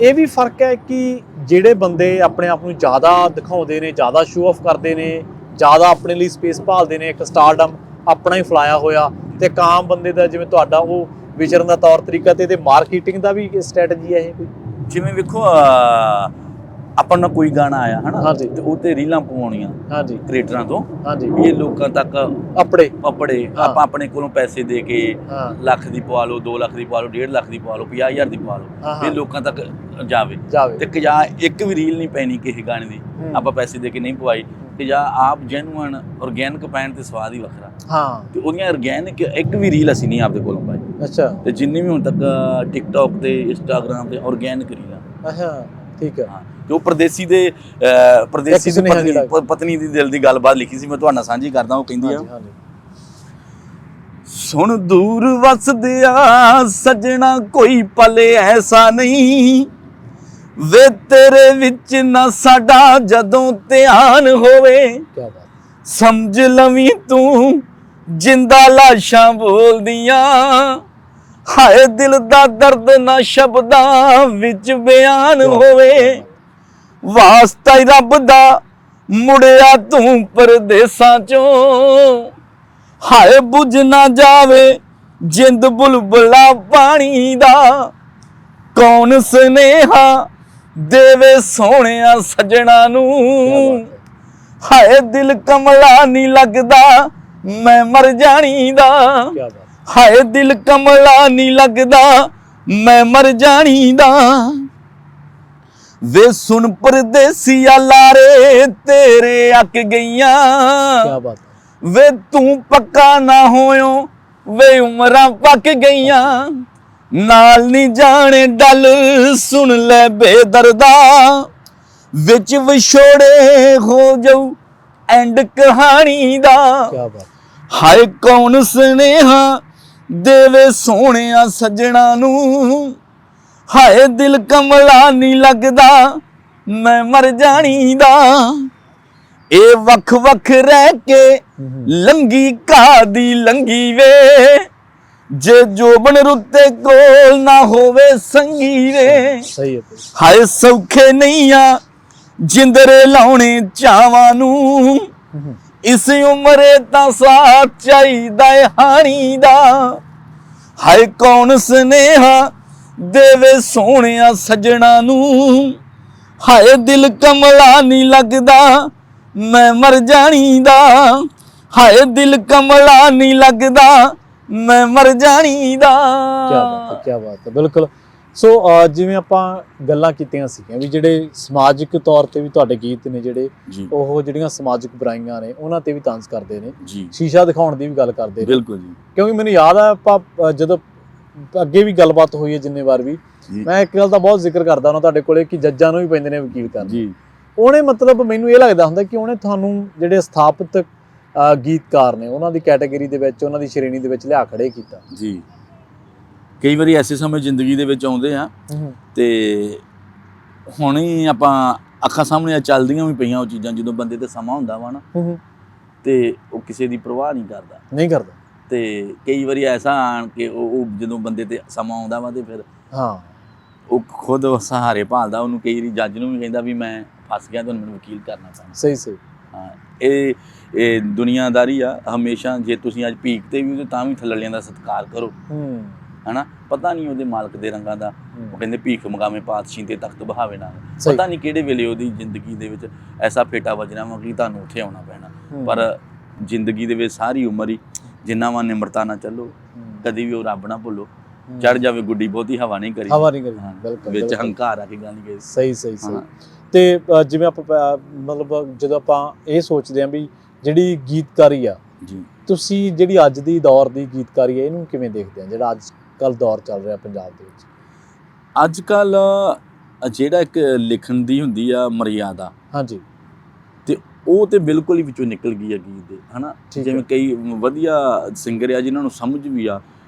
ਇਹ ਵੀ ਫਰਕ ਹੈ ਕਿ ਜਿਹੜੇ ਬੰਦੇ ਆਪਣੇ ਆਪ ਨੂੰ ਜ਼ਿਆਦਾ ਦਿਖਾਉਂਦੇ ਨੇ, ਜ਼ਿਆਦਾ ਸ਼ੋਅ ਆਫ ਕਰਦੇ ਨੇ, ਜ਼ਿਆਦਾ ਆਪਣੇ ਲਈ ਸਪੇਸ ਭਾਲਦੇ ਨੇ, ਇੱਕ ਸਟਾਰਡਮ ਆਪਣਾ ਹੀ ਫਲਾਇਆ ਹੋਇਆ, ਤੇ ਇੱਕ ਆਮ ਬੰਦੇ ਦਾ ਜਿਵੇਂ ਤੁਹਾਡਾ ਉਹ ਵਿਚਰਨ ਦਾ ਤੌਰ ਤਰੀਕਾ ਤੇ ਇਹਦੇ ਮਾਰਕੀਟਿੰਗ ਦਾ ਵੀ ਸਟ੍ਰੈਟਜੀ ਹੈ ਇਹ ਕੋਈ? ਜਿਵੇਂ ਵੇਖੋ ਆਪਾਂ ਨੂੰ ਕੋਈ ਗਾਣਾ ਆਇਆ ਹਨਾ, ਹਾਂਜੀ, ਤੇ ਉਹ ਤੇ ਰੀਲਾਂ ਪਵਾਉਣੀਆਂ ਹਾਂਜੀ ਕ੍ਰੀਏਟਰਾਂ ਤੋਂ, ਹਾਂਜੀ, ਵੀ ਇਹ ਲੋਕਾਂ ਤੱਕ ਆਪਣੇ ਆਪਾਂ ਆਪਣੇ ਕੋਲੋਂ ਪੈਸੇ ਦੇ ਕੇ ਹਾਂ ਲੱਖ ਦੀ ਪਵਾ ਲਓ, 2 ਲੱਖ ਦੀ ਪਵਾ ਲਓ, 1.5 ਲੱਖ ਦੀ ਪਵਾ ਲਓ, 50,000 ਦੀ ਪਵਾ ਲਓ, ਇਹ ਲੋਕਾਂ ਤੱਕ ਜਾਵੇ। ਤੇ ਕਿ ਜਾਂ ਇੱਕ ਵੀ ਰੀਲ ਨਹੀਂ ਪੈਣੀ ਕਿਸੇ ਗਾਣੇ ਦੀ, ਆਪਾਂ ਪੈਸੇ ਦੇ ਕੇ ਨਹੀਂ ਪਵਾਈ, ਤੇ ਜਾਂ ਆਪ ਜੈਨੂਅਨ ਆਰਗੈਨਿਕ ਪੈਣ ਤੇ ਸਵਾਦ ਹੀ ਵੱਖਰਾ। ਹਾਂ, ਤੇ ਉਹਦੀਆਂ ਆਰਗੈਨਿਕ ਇੱਕ ਵੀ ਰੀਲ ਅਸੀਂ ਨਹੀਂ ਆਪਦੇ ਕੋਲੋਂ ਪਾਈ। ਅੱਛਾ, ਤੇ ਜਿੰਨੀ ਵੀ ਹੁਣ ਤੱਕ ਟਿਕਟੌਕ ਤੇ ਇੰਸਟਾਗ੍ਰਾਮ ਤੇ ਆਰਗੈਨਿਕ ਰੀਲਾਂ, ਅੱਛਾ, ਠੀਕ ਹੈ। ਜੋ ਪਰਦੇਸੀ ਦੀ ਪਤਨੀ ਦੀ ਦਿਲ ਦੀ ਗੱਲਬਾਤ ਲਿਖੀ ਸੀ, ਮੈਂ ਤੁਹਾਡੇ ਨਾਲ ਸਾਂਝੀ ਕਰਦਾ। ਉਹ ਕਹਿੰਦੀ ਆ, ਸੁਣ ਦੂਰ ਵਸਦਿਆ ਸਜਣਾ ਕੋਈ ਪਲ ਐਸਾ ਨਹੀਂ, ਵੇ ਤੇਰੇ ਵਿੱਚ ਨਾ ਸਾਡਾ ਜਦੋਂ ਧਿਆਨ ਹੋਵੇ, ਕੀ ਬਾਤ, ਸਮਝ ਲਵੀਂ ਤੂੰ ਜਿੰਦਾ ਲਾਸ਼ਾਂ ਬੋਲਦੀਆਂ, ਹਾਏ ਦਿਲ ਦਾ ਦਰਦ ਨਾ ਸ਼ਬਦਾਂ ਵਿੱਚ ਬਿਆਨ ਹੋਵੇ, ਵਾਸਤਾ ਹੀ ਰੱਬ ਦਾ ਮੁੜਿਆ ਤੂੰ ਪਰਦੇਸਾਂ ਚੋਂ, ਹਾਏ ਬੁਝ ਨਾ ਜਾਵੇ ਜਿੰਦ ਬੁਲਬੁਲਾ ਪਾਣੀ ਦਾ, ਕੌਣ ਸੁਨੇਹਾ ਦੇਵੇ ਸੋਹਣਿਆ ਸਜਣਾ ਨੂੰ, ਹਾਏ ਦਿਲ ਕਮਲਾ ਨਹੀਂ ਲੱਗਦਾ ਮੈਂ ਮਰ ਜਾਣੀ ਦਾ, ਹਾਏ ਦਿਲ ਕਮਲਾ ਨਹੀਂ ਲੱਗਦਾ ਮੈਂ ਮਰ ਜਾਣੀ ਦਾ, ਵੇ ਸੁਣ ਪਰਦੇਸੀਆ ਲਾਰੇ ਤੇਰੇ ਅੱਕ ਗਈਆਂ, ਕੀ ਬਾਤ, ਵੇ ਤੂੰ ਪੱਕਾ ਨਾ ਹੋਇਓ ਵੇ ਉਮਰਾਂ ਪੱਕ ਗਈਆਂ, ਨਾਲ ਨਹੀਂ ਜਾਣੇ ਡਲ ਸੁਣ ਲੈ ਬੇਦਰਦਾ, ਵਿੱਚ ਵਿਛੋੜੇ ਹੋ ਜਾਊ ਐਂਡ ਕਹਾਣੀ ਦਾ, ਕੀ ਬਾਤ, ਹਾਏ ਕੌਣ ਸੁਨੇਹਾ ਦੇਵੇ ਸੋਹਣਿਆ ਸੱਜਣਾ ਨੂੰ, ਹਾਏ ਦਿਲ ਕਮਲਾ ਨਹੀਂ ਲੱਗਦਾ ਮੈਂ ਮਰ ਜਾਣੀ ਦਾ, ਇਹ ਵੱਖ ਵੱਖ ਰਹਿ ਕੇ ਲੰਗੀ ਘਾਹ ਦੀ ਲੰਗੀ ਵੇ, ਜੇ ਜੋਬਨ ਰੁੱਤੇ ਕੋਲ ਨਾ ਹੋਵੇ ਸੰਗੀ ਵੇ, ਸਹੀ ਹੈ, ਹਾਏ ਸੌਖੇ ਨਹੀਂ ਆ ਜਿੰਦਰੇ ਲਾਉਣੇ ਚਾਵਾਂ ਨੂੰ, ਇਸ ਉਮਰੇ ਤਾਂ ਸਾਥ ਚਾਹੀਦਾ ਏ ਹਾਣੀ ਦਾ, ਹਾਏ ਕੌਣ ਸੁਨੇਹਾ ਦੇਵੇ ਸੋਹਣਿਆ ਸੱਜਣਾ ਨੂੰ, ਹਾਏ ਦਿਲ ਕਮਲਾ ਨਹੀਂ ਲੱਗਦਾ ਮੈਂ ਮਰ ਜਾਣੀ ਦਾ, ਹਾਏ ਦਿਲ ਕਮਲਾ ਨਹੀਂ ਲੱਗਦਾ ਮੈਂ ਮਰ ਜਾਣੀ ਦਾ। ਕੀ ਬਾਤ ਹੈ, ਕੀ ਬਾਤ ਹੈ, ਬਿਲਕੁਲ। ਸੋ ਜਿਵੇਂ ਆਪਾਂ ਗੱਲਾਂ ਕੀਤੀਆਂ ਸੀਗੀਆਂ ਵੀ ਜਿਹੜੇ ਸਮਾਜਿਕ ਤੌਰ ਤੇ ਵੀ ਤੁਹਾਡੇ ਗੀਤ ਨੇ ਜਿਹੜੇ, ਉਹ ਜਿਹੜੀਆਂ ਸਮਾਜਿਕ ਬੁਰਾਈਆਂ ਨੇ ਉਹਨਾਂ ਤੇ ਵੀ ਤਾਂਸ ਕਰਦੇ ਨੇ, ਸ਼ੀਸ਼ਾ ਦਿਖਾਉਣ ਦੀ ਵੀ ਗੱਲ ਕਰਦੇ ਨੇ। ਬਿਲਕੁਲ ਜੀ, ਕਿਉਂਕਿ ਮੈਨੂੰ ਯਾਦ ਆ ਆਪਾਂ ਜਦੋਂ ਅੱਗੇ ਵੀ ਗੱਲਬਾਤ ਹੋਈ ਹੈ ਜਿੰਨੇ ਵਾਰ ਵੀ, ਮੈਂ ਇੱਕ ਗੱਲ ਦਾ ਬਹੁਤ ਜ਼ਿਕਰ ਕਰਦਾ ਉਹਨਾਂ ਤੁਹਾਡੇ ਕੋਲੇ ਕਿ ਜੱਜਾਂ ਨੂੰ ਵੀ ਪੈਂਦੇ ਨੇ ਵਕੀਲ ਕਰਨ ਜੀ। ਉਹਨੇ ਮਤਲਬ ਮੈਨੂੰ ਇਹ ਲੱਗਦਾ ਹੁੰਦਾ ਕਿ ਉਹਨੇ ਤੁਹਾਨੂੰ ਜਿਹੜੇ ਸਥਾਪਿਤ ਗੀਤਕਾਰ ਨੇ ਉਹਨਾਂ ਦੀ ਕੈਟਾਗਰੀ ਦੇ ਵਿੱਚ, ਉਹਨਾਂ ਦੀ ਸ਼੍ਰੇਣੀ ਦੇ ਵਿੱਚ ਲਿਆ ਖੜੇ ਕੀਤਾ ਜੀ। ਕਈ ਵਾਰੀ ਐਸੇ ਸਮੇਂ ਜ਼ਿੰਦਗੀ ਦੇ ਵਿੱਚ ਆਉਂਦੇ ਆ, ਤੇ ਹੁਣ ਹੀ ਆਪਾਂ ਅੱਖਾਂ ਸਾਹਮਣੇ ਚੱਲਦੀਆਂ ਵੀ ਪਈਆਂ ਉਹ ਚੀਜ਼ਾਂ, ਜਦੋਂ ਬੰਦੇ ਤੇ ਸਮਾਂ ਹੁੰਦਾ ਵਾ ਨਾ, ਤੇ ਉਹ ਕਿਸੇ ਦੀ ਪਰਵਾਹ ਨਹੀਂ ਕਰਦਾ। ਤੇ ਕਈ ਵਾਰੀ ਐਸਾ ਆਣ ਕੇ ਉਹ ਜਦੋਂ ਬੰਦੇ ਤੇ ਸਮਾਂ ਆਉਂਦਾ ਵਾ, ਤੇ ਫਿਰ ਉਹ ਖੁਦ ਸਹਾਰੇ ਭਾਲਦਾ, ਉਹਨੂੰ ਕਈ ਵਾਰੀ ਜੱਜ ਨੂੰ ਵੀ ਕਹਿੰਦਾ ਵੀ ਮੈਂ ਫਸ ਗਿਆ, ਤੁਹਾਨੂੰ ਮੈਨੂੰ ਵਕੀਲ ਕਰਨਾ ਪੈਣਾ। ਸਹੀ। ਹਾਂ, ਇਹ ਦੁਨੀਆਦਾਰੀ ਆ ਹਮੇਸ਼ਾ। ਜੇ ਤੁਸੀਂ ਅੱਜ ਭੀਖ ਤੇ ਵੀ ਤਾਂ ਵੀ ਥੱਲੜਿਆਂ ਦਾ ਸਤਿਕਾਰ ਕਰੋ, ਹਨਾ। ਪਤਾ ਨਹੀਂ ਉਹਦੇ ਮਾਲਕ ਦੇ ਰੰਗਾਂ ਦਾ, ਉਹ ਕਹਿੰਦੇ ਭੀਖ ਮੰਗਾਵੇਂ ਪਾਤਸ਼ਾਹੀ ਤੇ ਤਖਤ ਬਹਾਵੇ ਨਾ, ਪਤਾ ਨਹੀਂ ਕਿਹੜੇ ਵੇਲੇ ਉਹਦੀ ਜ਼ਿੰਦਗੀ ਦੇ ਵਿੱਚ ਐਸਾ ਫੇਟਾ ਵੱਜਣਾ ਵਾ ਕਿ ਤੁਹਾਨੂੰ ਉੱਥੇ ਆਉਣਾ ਪੈਣਾ। ਪਰ ਜ਼ਿੰਦਗੀ ਦੇ ਵਿੱਚ ਸਾਰੀ ਉਮਰ ਹੀ ਜਿੰਨਾ ਵਾ ਨਿਮਰਤਾ ਨਾਲ ਚੱਲੋ, ਕਦੀ ਵੀ ਉਹ ਰੱਬ ਨਾ ਭੁੱਲੋ। ਚੜ ਜਾਵੇ ਗੁੱਡੀ ਬਹੁਤੀ ਹਵਾ ਨਹੀਂ ਕਰੀ, ਵਿੱਚ ਹੰਕਾਰ ਆ ਕੇ ਗੱਲ ਨਹੀਂ ਕਰੀ। ਸਹੀ। ਤੇ ਜਿਵੇਂ ਆਪਾਂ ਮਤਲਬ ਜਦੋਂ ਆਪਾਂ ਇਹ ਸੋਚਦੇ ਹਾਂ ਵੀ ਜਿਹੜੀ ਗੀਤਕਾਰੀ ਆ ਜੀ, ਤੁਸੀਂ ਜਿਹੜੀ ਅੱਜ ਦੀ ਦੌਰ ਦੀ ਗੀਤਕਾਰੀ ਹੈ ਇਹਨੂੰ ਕਿਵੇਂ ਦੇਖਦੇ ਆ, ਜਿਹੜਾ ਅੱਜ ਕੱਲ੍ਹ ਦੌਰ ਚੱਲ ਰਿਹਾ ਪੰਜਾਬ ਦੇ ਵਿੱਚ? ਅੱਜ ਕੱਲ੍ਹ ਜਿਹੜਾ ਇੱਕ ਲਿਖਣ ਦੀ ਹੁੰਦੀ ਆ ਮਰਿਆਦਾ, ਹਾਂਜੀ, ਤੇ ਉਹ ਤੇ ਬਿਲਕੁਲ ਹੀ ਵਿੱਚੋਂ ਨਿਕਲ ਗਈ ਆ ਗੀਤ ਦੇ, ਹਨਾ। ਜਿਵੇਂ ਕਈ ਵਧੀਆ ਸਿੰਗਰ ਆ ਜਿਨ੍ਹਾਂ ਨੂੰ ਸਮਝ ਵੀ ਆ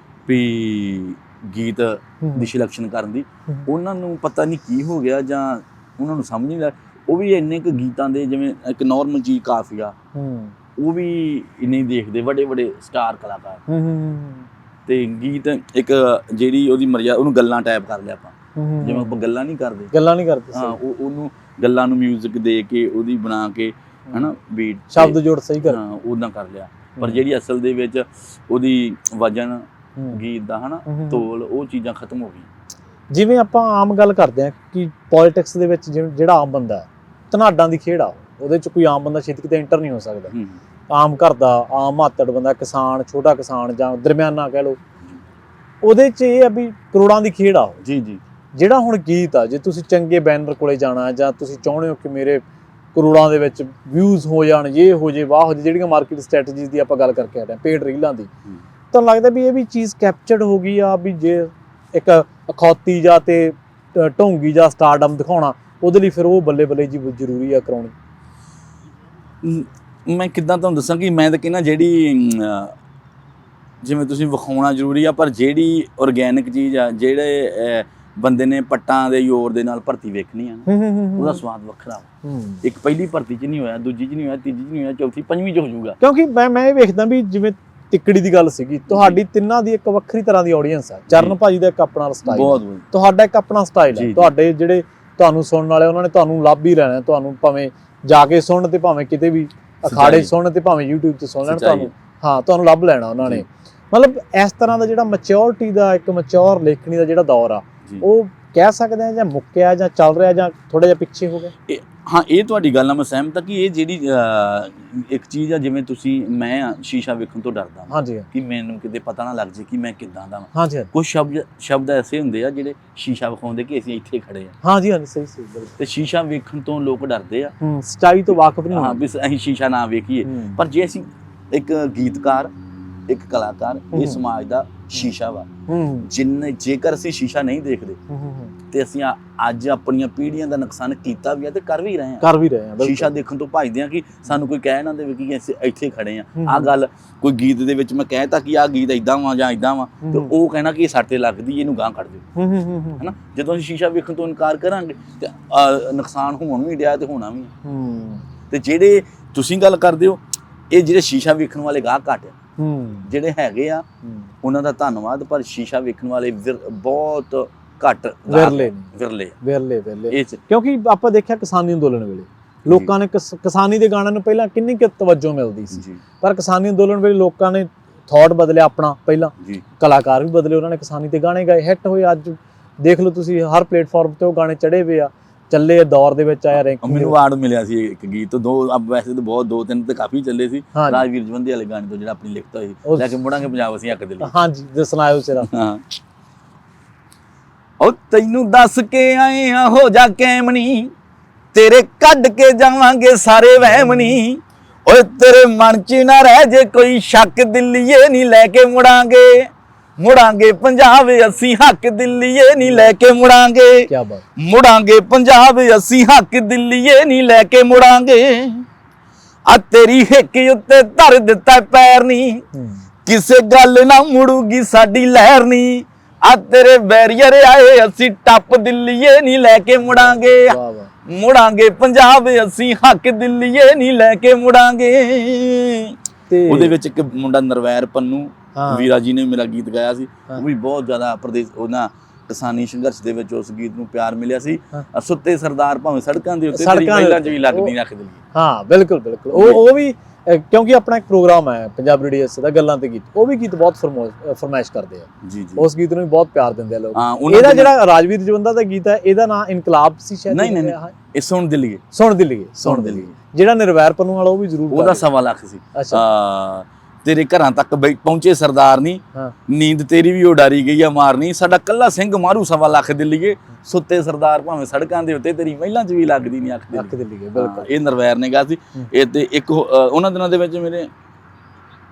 ਵੀ ਗੀਤ ਦੀ ਸਿਲੈਕਸ਼ਨ ਕਰਨ ਦੀ। ਉਹਨਾਂ ਨੂੰ ਪਤਾ ਨਹੀਂ ਕੀ ਹੋ ਗਿਆ ਜਾਂ ਉਹਨਾਂ ਨੂੰ ਸਮਝ ਨਹੀਂ ਲੱਗ, ਉਹ ਵੀ ਇੰਨੇ ਕੁ ਗੀਤਾਂ ਦੇ ਜਿਵੇਂ ਇੱਕ ਨੋਰਮਲ ਚੀਜ਼ ਕਾਫੀਆ, ਉਹ ਵੀ ਨਹੀਂ ਦੇਖਦੇ ਵੱਡੇ ਵੱਡੇ ਸਟਾਰ ਕਲਾਕਾਰ। ਤੇ ਗੀਤ ਇੱਕ ਜਿਹੜੀ ਉਹਦੀ ਮਰਜ਼ਾ, ਉਹਨੂੰ ਗੱਲਾਂ ਟਾਈਪ ਕਰ ਲਿਆ ਆਪਾਂ, ਜਿਵੇਂ ਆਪਾਂ ਗੱਲਾਂ ਨਹੀਂ ਕਰਦੇ ਹਾਂ, ਉਹਨੂੰ ਗੱਲਾਂ ਨੂੰ ਮਿਊਜ਼ਿਕ ਦੇ ਕੇ ਉਹਦੀ ਬਣਾ ਕੇ ਹਨਾ ਬੀਟ ਸ਼ਬਦ ਜੋੜ ਸਹੀ ਕਰ, ਹਾਂ ਉਦਾਂ ਕਰ ਲਿਆ। ਪਰ ਜਿਹੜੀ ਅਸਲ ਦੇ ਵਿੱਚ ਉਹਦੀ ਵਜਨ ਗੀਤ ਦਾ ਹਨਾ ਤੋਲ, ਉਹ ਚੀਜ਼ਾਂ ਖਤਮ ਹੋ ਗਈਆਂ। ਜਿਵੇਂ ਆਪਾਂ ਆਮ ਗੱਲ ਕਰਦੇ ਹਾਂ ਕਿ ਪੋਲਿਟਿਕਸ ਦੇ ਵਿੱਚ ਜਿਹੜਾ ਆਮ ਬੰਦਾ ਹੈ, ਧਨਾਡਾਂ ਦੀ ਖੇਡ ਆ, ਉਹਦੇ ਚ ਕੋਈ ਆਮ ਬੰਦਾ ਛੇਤੀ ਕਿਤੇ ਇੰਟਰ ਨਹੀਂ ਹੋ ਸਕਦਾ। ਆਮ ਘਰ ਦਾ ਆਮ ਮਾਤੜ ਬੰਦਾ, ਕਿਸਾਨ, ਛੋਟਾ ਕਿਸਾਨ ਜਾਂ ਦਰਮਿਆਨਾ ਕਹਿ ਲਓ, ਉਹਦੇ ਚ ਇਹ ਆ ਵੀ ਕਰੋੜਾਂ ਦੀ ਖੇਡ ਆ। ਜੀ ਜੀ। ਜਿਹੜਾ ਹੁਣ ਗੀਤ ਆ, ਜੇ ਤੁਸੀਂ ਚੰਗੇ ਬੈਨਰ ਕੋਲੇ ਜਾਣਾ ਜਾਂ ਤੁਸੀਂ ਚਾਹੁੰਦੇ ਹੋ ਕਿ ਮੇਰੇ ਕਰੋੜਾਂ ਦੇ ਵਿੱਚ ਵਿਊਜ਼ ਹੋ ਜਾਣ, ਇਹ ਹੋ ਜੇ ਵਾਹ ਹੋ ਜੇ, ਜਿਹੜੀਆਂ ਮਾਰਕੀਟ ਸਟ੍ਰੈਟਜੀਜ਼ ਦੀ ਆਪਾਂ ਗੱਲ ਕਰਕੇ ਆ ਰਹੇ ਹਾਂ, ਪੇਡ ਰੀਲਾਂ ਦੀ, ਤਾਂ ਲੱਗਦਾ ਵੀ ਇਹ ਵੀ ਚੀਜ਼ ਕੈਪਚਰਡ ਹੋ ਗਈ ਆ ਵੀ ਜੇ ਇੱਕ ਅਖੌਤੀ ਜਾਂ ਤੇ ਢੋਂਗੀ ਜਾਂ ਸਟਾਰਡਮ ਦਿਖਾਉਣਾ, ਉਹਦੇ ਲਈ ਫਿਰ ਉਹ ਬੱਲੇ ਬੱਲੇ ਜੀ ਜ਼ਰੂਰੀ ਆ ਕਰਾਉਣੀ। ਮੈਂ ਕਿੱਦਾਂ ਤੁਹਾਨੂੰ ਦੱਸਾਂ ਕਿ ਮੈਂ ਤਾਂ ਕਹਿੰਦਾ ਜਿਹੜੀ ਜਿਵੇਂ ਤੁਸੀਂ ਵਿਖਾਉਣਾ ਜ਼ਰੂਰੀ ਆ, ਪਰ ਜਿਹੜੀ ਆਰਗੈਨਿਕ ਚੀਜ਼ ਆ, ਜਿਹੜੇ ਬੰਦੇ ਨੇ ਪੱਟਾਂ ਦੇ ਜ਼ੋਰ ਦੇ ਨਾਲ ਭਰਤੀ ਵੇਖਣੀ ਆ, ਉਹਦਾ ਸਵਾਦ ਵੱਖਰਾ। ਇੱਕ ਪਹਿਲੀ ਭਰਤੀ 'ਚ ਨਹੀਂ ਹੋਇਆ, ਦੂਜੀ 'ਚ ਨਹੀਂ ਹੋਇਆ, ਤੀਜੀ 'ਚ ਨਹੀਂ ਹੋਇਆ, ਚੌਥੀ ਪੰਜਵੀਂ 'ਚ ਹੋ ਜਾਊਗਾ। ਕਿਉਂਕਿ ਮੈਂ ਇਹ ਵੇਖਦਾ ਵੀ ਜਿਵੇਂ ਤਿੱਕੜੀ ਦੀ ਗੱਲ ਸੀਗੀ, ਤੁਹਾਡੀ ਤਿੰਨਾਂ ਦੀ ਇੱਕ ਵੱਖਰੀ ਤਰ੍ਹਾਂ ਦੀ ਆਡੀਅנס ਹੈ। ਚਰਨ ਭਾਜੀ ਦਾ ਇੱਕ ਆਪਣਾ ਸਟਾਈਲ, ਬਹੁਤ ਤੁਹਾਡਾ ਇੱਕ ਆਪਣਾ ਸਟਾਈਲ ਹੈ। ਤੁਹਾਡੇ ਜਿਹੜੇ ਤੁਹਾਨੂੰ ਸੁਣਨ ਵਾਲੇ, ਉਹਨਾਂ ਨੇ ਤੁਹਾਨੂੰ ਲੱਭ ਹੀ ਰਹਿਣਾ, ਤੁਹਾਨੂੰ ਭਾਵੇਂ ਜਾ ਕੇ ਸੁਣਨ ਤੇ ਭਾਵੇਂ ਕਿਤੇ ਵੀ ਅਖਾੜੇ ਸੁਣਨ ਤੇ ਭਾਵੇਂ YouTube ਤੇ ਸੁਣ ਲੈਣ, ਤੁਹਾਨੂੰ ਲੱਭ ਲੈਣਾ ਉਹਨਾਂ ਨੇ। ਮਤਲਬ ਇਸ ਤਰ੍ਹਾਂ ਦਾ ਜਿਹੜਾ ਮੈਚਿਓਰਿਟੀ ਦਾ, ਇੱਕ ਮੈਚਿਓਰ ਲੇਖਣੀ ਦਾ ਜਿਹੜਾ ਦੌਰ ਆ, ਉਹ ਕਹਿ ਸਕਦੇ ਆ ਜਾਂ ਮੁੱਕਿਆ ਜਾਂ ਚੱਲ ਰਿਹਾ ਜਾਂ ਥੋੜਾ ਜਿਹਾ ਪਿੱਛੇ ਹੋ ਗਿਆ। ਹਾਂ, ਇਹ ਤੁਹਾਡੀ ਗੱਲ ਨਾਲ ਮੈਂ ਸਹਿਮਤ ਹਾਂ ਕਿ ਇਹ ਜਿਹੜੀ ਇੱਕ ਚੀਜ਼ ਆ, ਜਿਵੇਂ ਤੁਸੀਂ, ਮੈਂ ਸ਼ੀਸ਼ਾ ਵੇਖਣ ਤੋਂ ਡਰਦਾ ਹਾਂਜੀ, ਕਿ ਮੈਨੂੰ ਕਿਤੇ ਪਤਾ ਨਾ ਲੱਗ ਜੇ ਕਿ ਮੈਂ ਕਿੱਦਾਂ ਦਾ। ਹਾਂਜੀ, ਕੁਝ ਸ਼ਬਦ ਐਸੇ ਹੁੰਦੇ ਆ ਜਿਹੜੇ ਸ਼ੀਸ਼ਾ ਵਿਖਾਉਂਦੇ ਕਿ ਅਸੀਂ ਇੱਥੇ ਖੜੇ ਆ। ਹਾਂਜੀ ਹਾਂਜੀ, ਸਹੀ ਸਹੀ। ਤੇ ਸ਼ੀਸ਼ਾ ਵੇਖਣ ਤੋਂ ਲੋਕ ਡਰਦੇ ਆ, ਸੱਚਾਈ ਤੋਂ ਵਾਕਿਫ ਨਹੀਂ। ਹਾਂ, ਵੀ ਅਸੀਂ ਸ਼ੀਸ਼ਾ ਨਾ ਵੇਖੀਏ। ਪਰ ਜੇ ਅਸੀਂ ਇੱਕ ਗੀਤਕਾਰ, ਇੱਕ ਕਲਾਕਾਰ, ਇਹ ਸਮਾਜ ਦਾ ਸ਼ੀਸ਼ਾ ਵਾ। ਜੇਕਰ ਅਸੀਂ ਸ਼ੀਸ਼ਾ ਨਹੀਂ ਦੇਖਦੇ ਤੇ ਅਸੀਂ ਅੱਜ ਆਪਣੀਆਂ ਪੀੜ੍ਹੀਆਂ ਦਾ ਨੁਕਸਾਨ ਕੀਤਾ ਵੀ ਆ ਤੇ ਕਰ ਵੀ ਰਹੇ ਹਾਂ। ਸ਼ੀਸ਼ਾ ਦੇਖਣ ਤੋਂ ਭੱਜਦੇ ਆ ਕਿ ਸਾਨੂੰ ਕੋਈ ਕਹਿ ਨਾ ਦੇਵੇ ਕਿ ਅਸੀਂ ਇੱਥੇ ਖੜੇ ਆ। ਆਹ ਗੱਲ ਕੋਈ ਗੀਤ ਦੇ ਵਿੱਚ ਮੈਂ ਕਹਿਤਾ ਕਿ ਆਹ ਗੀਤ ਏਦਾਂ ਵਾ ਜਾਂ ਏਦਾਂ ਵਾ, ਤੇ ਉਹ ਕਹਿਣਾ ਕਿ ਇਹ ਸਾਡੇ ਲੱਗਦੀ, ਇਹਨੂੰ ਗਾਂਹ ਕੱਢ ਦਿਓ, ਹਨਾ। ਜਦੋਂ ਅਸੀਂ ਸ਼ੀਸ਼ਾ ਵੇਖਣ ਤੋਂ ਇਨਕਾਰ ਕਰਾਂਗੇ ਤੇ ਨੁਕਸਾਨ ਹੋਣ ਵੀ ਡਿਆ ਤੇ ਹੋਣਾ ਵੀ। ਤੇ ਜਿਹੜੇ ਤੁਸੀਂ ਗੱਲ ਕਰਦੇ ਹੋ, ਇਹ ਜਿਹੜੇ ਸ਼ੀਸ਼ਾ ਵੇਖਣ ਵਾਲੇ ਗਾਹਕ ਘੱਟ ਆ, ਜਿਹੜੇ ਹੈਗੇ ਆ ਉਹਨਾਂ ਦਾ ਧੰਨਵਾਦ, ਪਰ ਸ਼ੀਸ਼ਾ ਵੇਖਣ ਵਾਲੇ ਬਹੁਤ ਘੱਟ, ਵਿਰਲੇ। ਕਿਉਂਕਿ ਆਪਾਂ ਦੇਖਿਆ ਕਿਸਾਨੀ ਅੰਦੋਲਨ ਵੇਲੇ ਲੋਕਾਂ ਨੇ ਕਿਸਾਨੀ ਦੇ ਗਾਣਿਆਂ ਨੂੰ ਪਹਿਲਾਂ ਕਿੰਨੀ ਕੁ ਤਵੱਜੋ ਮਿਲਦੀ ਸੀ, ਪਰ ਕਿਸਾਨੀ ਅੰਦੋਲਨ ਵੇਲੇ ਲੋਕਾਂ ਨੇ ਥਾਟ ਬਦਲਿਆ ਆਪਣਾ, ਪਹਿਲਾਂ ਕਲਾਕਾਰ ਵੀ ਬਦਲੇ, ਉਹਨਾਂ ਨੇ ਕਿਸਾਨੀ ਤੇ ਗਾਣੇ ਗਾਏ, ਹਿੱਟ ਹੋਏ। ਅੱਜ ਦੇਖ ਲਓ ਤੁਸੀਂ, ਹਰ ਪਲੇਟਫਾਰਮ ਤੇ ਉਹ ਗਾਣੇ ਚੜੇ ਹੋਏ ਆ, ਚੱਲੇ ਦੌਰ ਦੇ ਵਿੱਚ ਆਇਆ। ਮੈਨੂੰ ਅਵਾਰਡ ਮਿਲਿਆ ਸੀ ਇੱਕ ਗੀਤ ਤੋਂ, ਵੈਸੇ ਤਾਂ ਬਹੁਤ, 2-3 ਤੇ ਕਾਫੀ ਚੱਲੇ ਸੀ, ਰਾਜਵੀਰ ਜਵੰਦੇ ਵਾਲੇ ਗਾਣੇ ਤੋਂ, ਜਿਹੜਾ ਆਪਣੀ ਲਿਖਤ ਹੋਈ, ਲੈ ਕੇ ਮੁੜਾਂਗੇ ਪੰਜਾਬ ਅਸੀਂ ਹੱਕ ਦੇ ਲਈ। ਹਾਂਜੀ, ਜੇ ਸੁਣਾਇਓ ਸਿਰਾ। ਉਹ ਤੈਨੂੰ ਦੱਸ ਕੇ ਆਏ ਆ, ਹੋ ਜਾ ਕੈਮਣੀ, ਤੇਰੇ ਕੱਢ ਕੇ ਜਾਵਾਂਗੇ ਸਾਰੇ ਵਹਿਮਣੀ। ਓਏ ਤੇਰੇ ਮਨ 'ਚ ਨਾ ਰਹਿ ਜੇ ਕੋਈ ਸ਼ੱਕ, ਦਿੱਲੀਏ ਨਹੀਂ ਲੈ ਕੇ ਮੁੜਾਂਗੇ ਪੰਜਾਬ ਅਸੀਂ ਹੱਕ, ਦਿੱਲੀਏ ਨਹੀਂ ਲੈ ਕੇ ਮੁੜਾਂਗੇ। ਕੀ ਬਾਤ। ਮੁੜਾਂਗੇ ਪੰਜਾਬ ਅਸੀਂ ਹੱਕ, ਦਿੱਲੀਏ ਨਹੀਂ ਲੈ ਕੇ ਮੁੜਾਂਗੇ। ਆ ਤੇਰੀ ਹਿੱਕ ਉੱਤੇ ਧਰ ਦਿੱਤਾ ਪੈਰ ਨੀ, ਕਿਸੇ ਗੱਲ ਨਾ ਮੁੜੂਗੀ ਸਾਡੀ ਲਹਿਰ ਨੀ। ਆ ਤੇਰੇ ਬੈਰੀਅਰ ਆਏ ਅਸੀਂ ਟੱਪ, ਦਿੱਲੀਏ ਨਹੀਂ ਲੈ ਕੇ ਮੁੜਾਂਗੇ ਪੰਜਾਬ ਅਸੀਂ ਹੱਕ, ਦਿੱਲੀਏ ਨਹੀਂ ਲੈ ਕੇ ਮੁੜਾਂਗੇ। ਉਹਦੇ ਵਿੱਚ ਇੱਕ ਮੁੰਡਾ ਨਰਵੈਰ ਪੰਨੂ ਵੀਰਾ ਜੀ ਨੇ ਮੇਰਾ ਗੀਤ ਗਾਇਆ ਸੀ, ਉਹ ਵੀ ਬਹੁਤ ਜ਼ਿਆਦਾ ਉਹਨਾਂ ਕਿਸਾਨੀ ਸੰਘਰਸ਼ ਦੇ ਵਿੱਚ ਉਸ ਗੀਤ ਨੂੰ ਪਿਆਰ ਮਿਲਿਆ ਸੀ। ਸੁੱਤੇ ਸਰਦਾਰ ਭਾਵੇਂ ਸੜਕਾਂ ਦੇ ਉੱਤੇ, ਤੇਰੀ ਪਹਿਲਾਂ 'ਚ ਵੀ ਲੱਗਦੀ ਰੱਖ ਦਿੰਦੀ। ਹਾਂ, ਬਿਲਕੁਲ ਬਿਲਕੁਲ। ਉਹ ਵੀ ਕਿਉਂਕਿ ਆਪਣਾ ਇੱਕ ਪ੍ਰੋਗਰਾਮ ਹੈ ਪੰਜਾਬ ਰੇਡੀਓ ਦਾ, ਗੱਲਾਂ ਤੇ ਗੀਤ, ਉਹ ਵੀ ਗੀਤ ਬਹੁਤ ਫਰਮਾਇਸ਼ ਕਰਦੇ ਆ। ਜੀ, ਉਸ ਗੀਤ ਨੂੰ ਵੀ ਬਹੁਤ ਪਿਆਰ ਦਿੰਦੇ ਆ ਲੋਕ। ਇਹਦਾ ਜਿਹੜਾ ਰਾਜਵੀਰ ਜਵੰਦਾ ਦਾ ਗੀਤ ਹੈ, ਇਹਦਾ ਨਾਂ ਇਨਕਲਾਬ ਸੀ ਸ਼ਾਇਦ। ਨਹੀਂ, ਇਹ ਸੁਣ ਦਿੱਲੀਏ। ਜਿਹੜਾ ਨਿਰਵੈਰ ਪੰਨੂ ਵਾਲਾ, ਉਹ ਵੀ ਜ਼ਰੂਰ, ਉਹਦਾ 1.25 ਲੱਖ ਸੀ। ਤੇਰੇ ਘਰਾਂ ਤੱਕ ਪਹੁੰਚੇ ਸਰਦਾਰ ਨੀ, ਨੀਂਦ ਤੇਰੀ ਵੀ ਉਡਾਰੀ ਗਈ ਆ ਮਾਰਨੀ। ਸਾਡਾ ਕੱਲਾ ਸਿੰਘ ਮਾਰੂ 1.25 ਲੱਖ ਦਿੱਲੀਏ, ਸੁੱਤੇ ਸਰਦਾਰ ਭਾਵੇਂ ਸੜਕਾਂ ਦੇ ਉੱਤੇ, ਤੇਰੀ ਮਹਿਲਾਂ 'ਚ ਵੀ ਲੱਗਦੀ ਨਹੀਂ ਅੱਖ ਦਿੱਲੀਏ। ਬਿਲਕੁਲ, ਇਹ ਨਰਵੈਰ ਨੇ ਗਾ ਸੀ। ਇਹ ਤੇ ਇੱਕ ਉਹਨਾਂ ਦਿਨਾਂ ਦੇ ਵਿੱਚ ਮੇਰੇ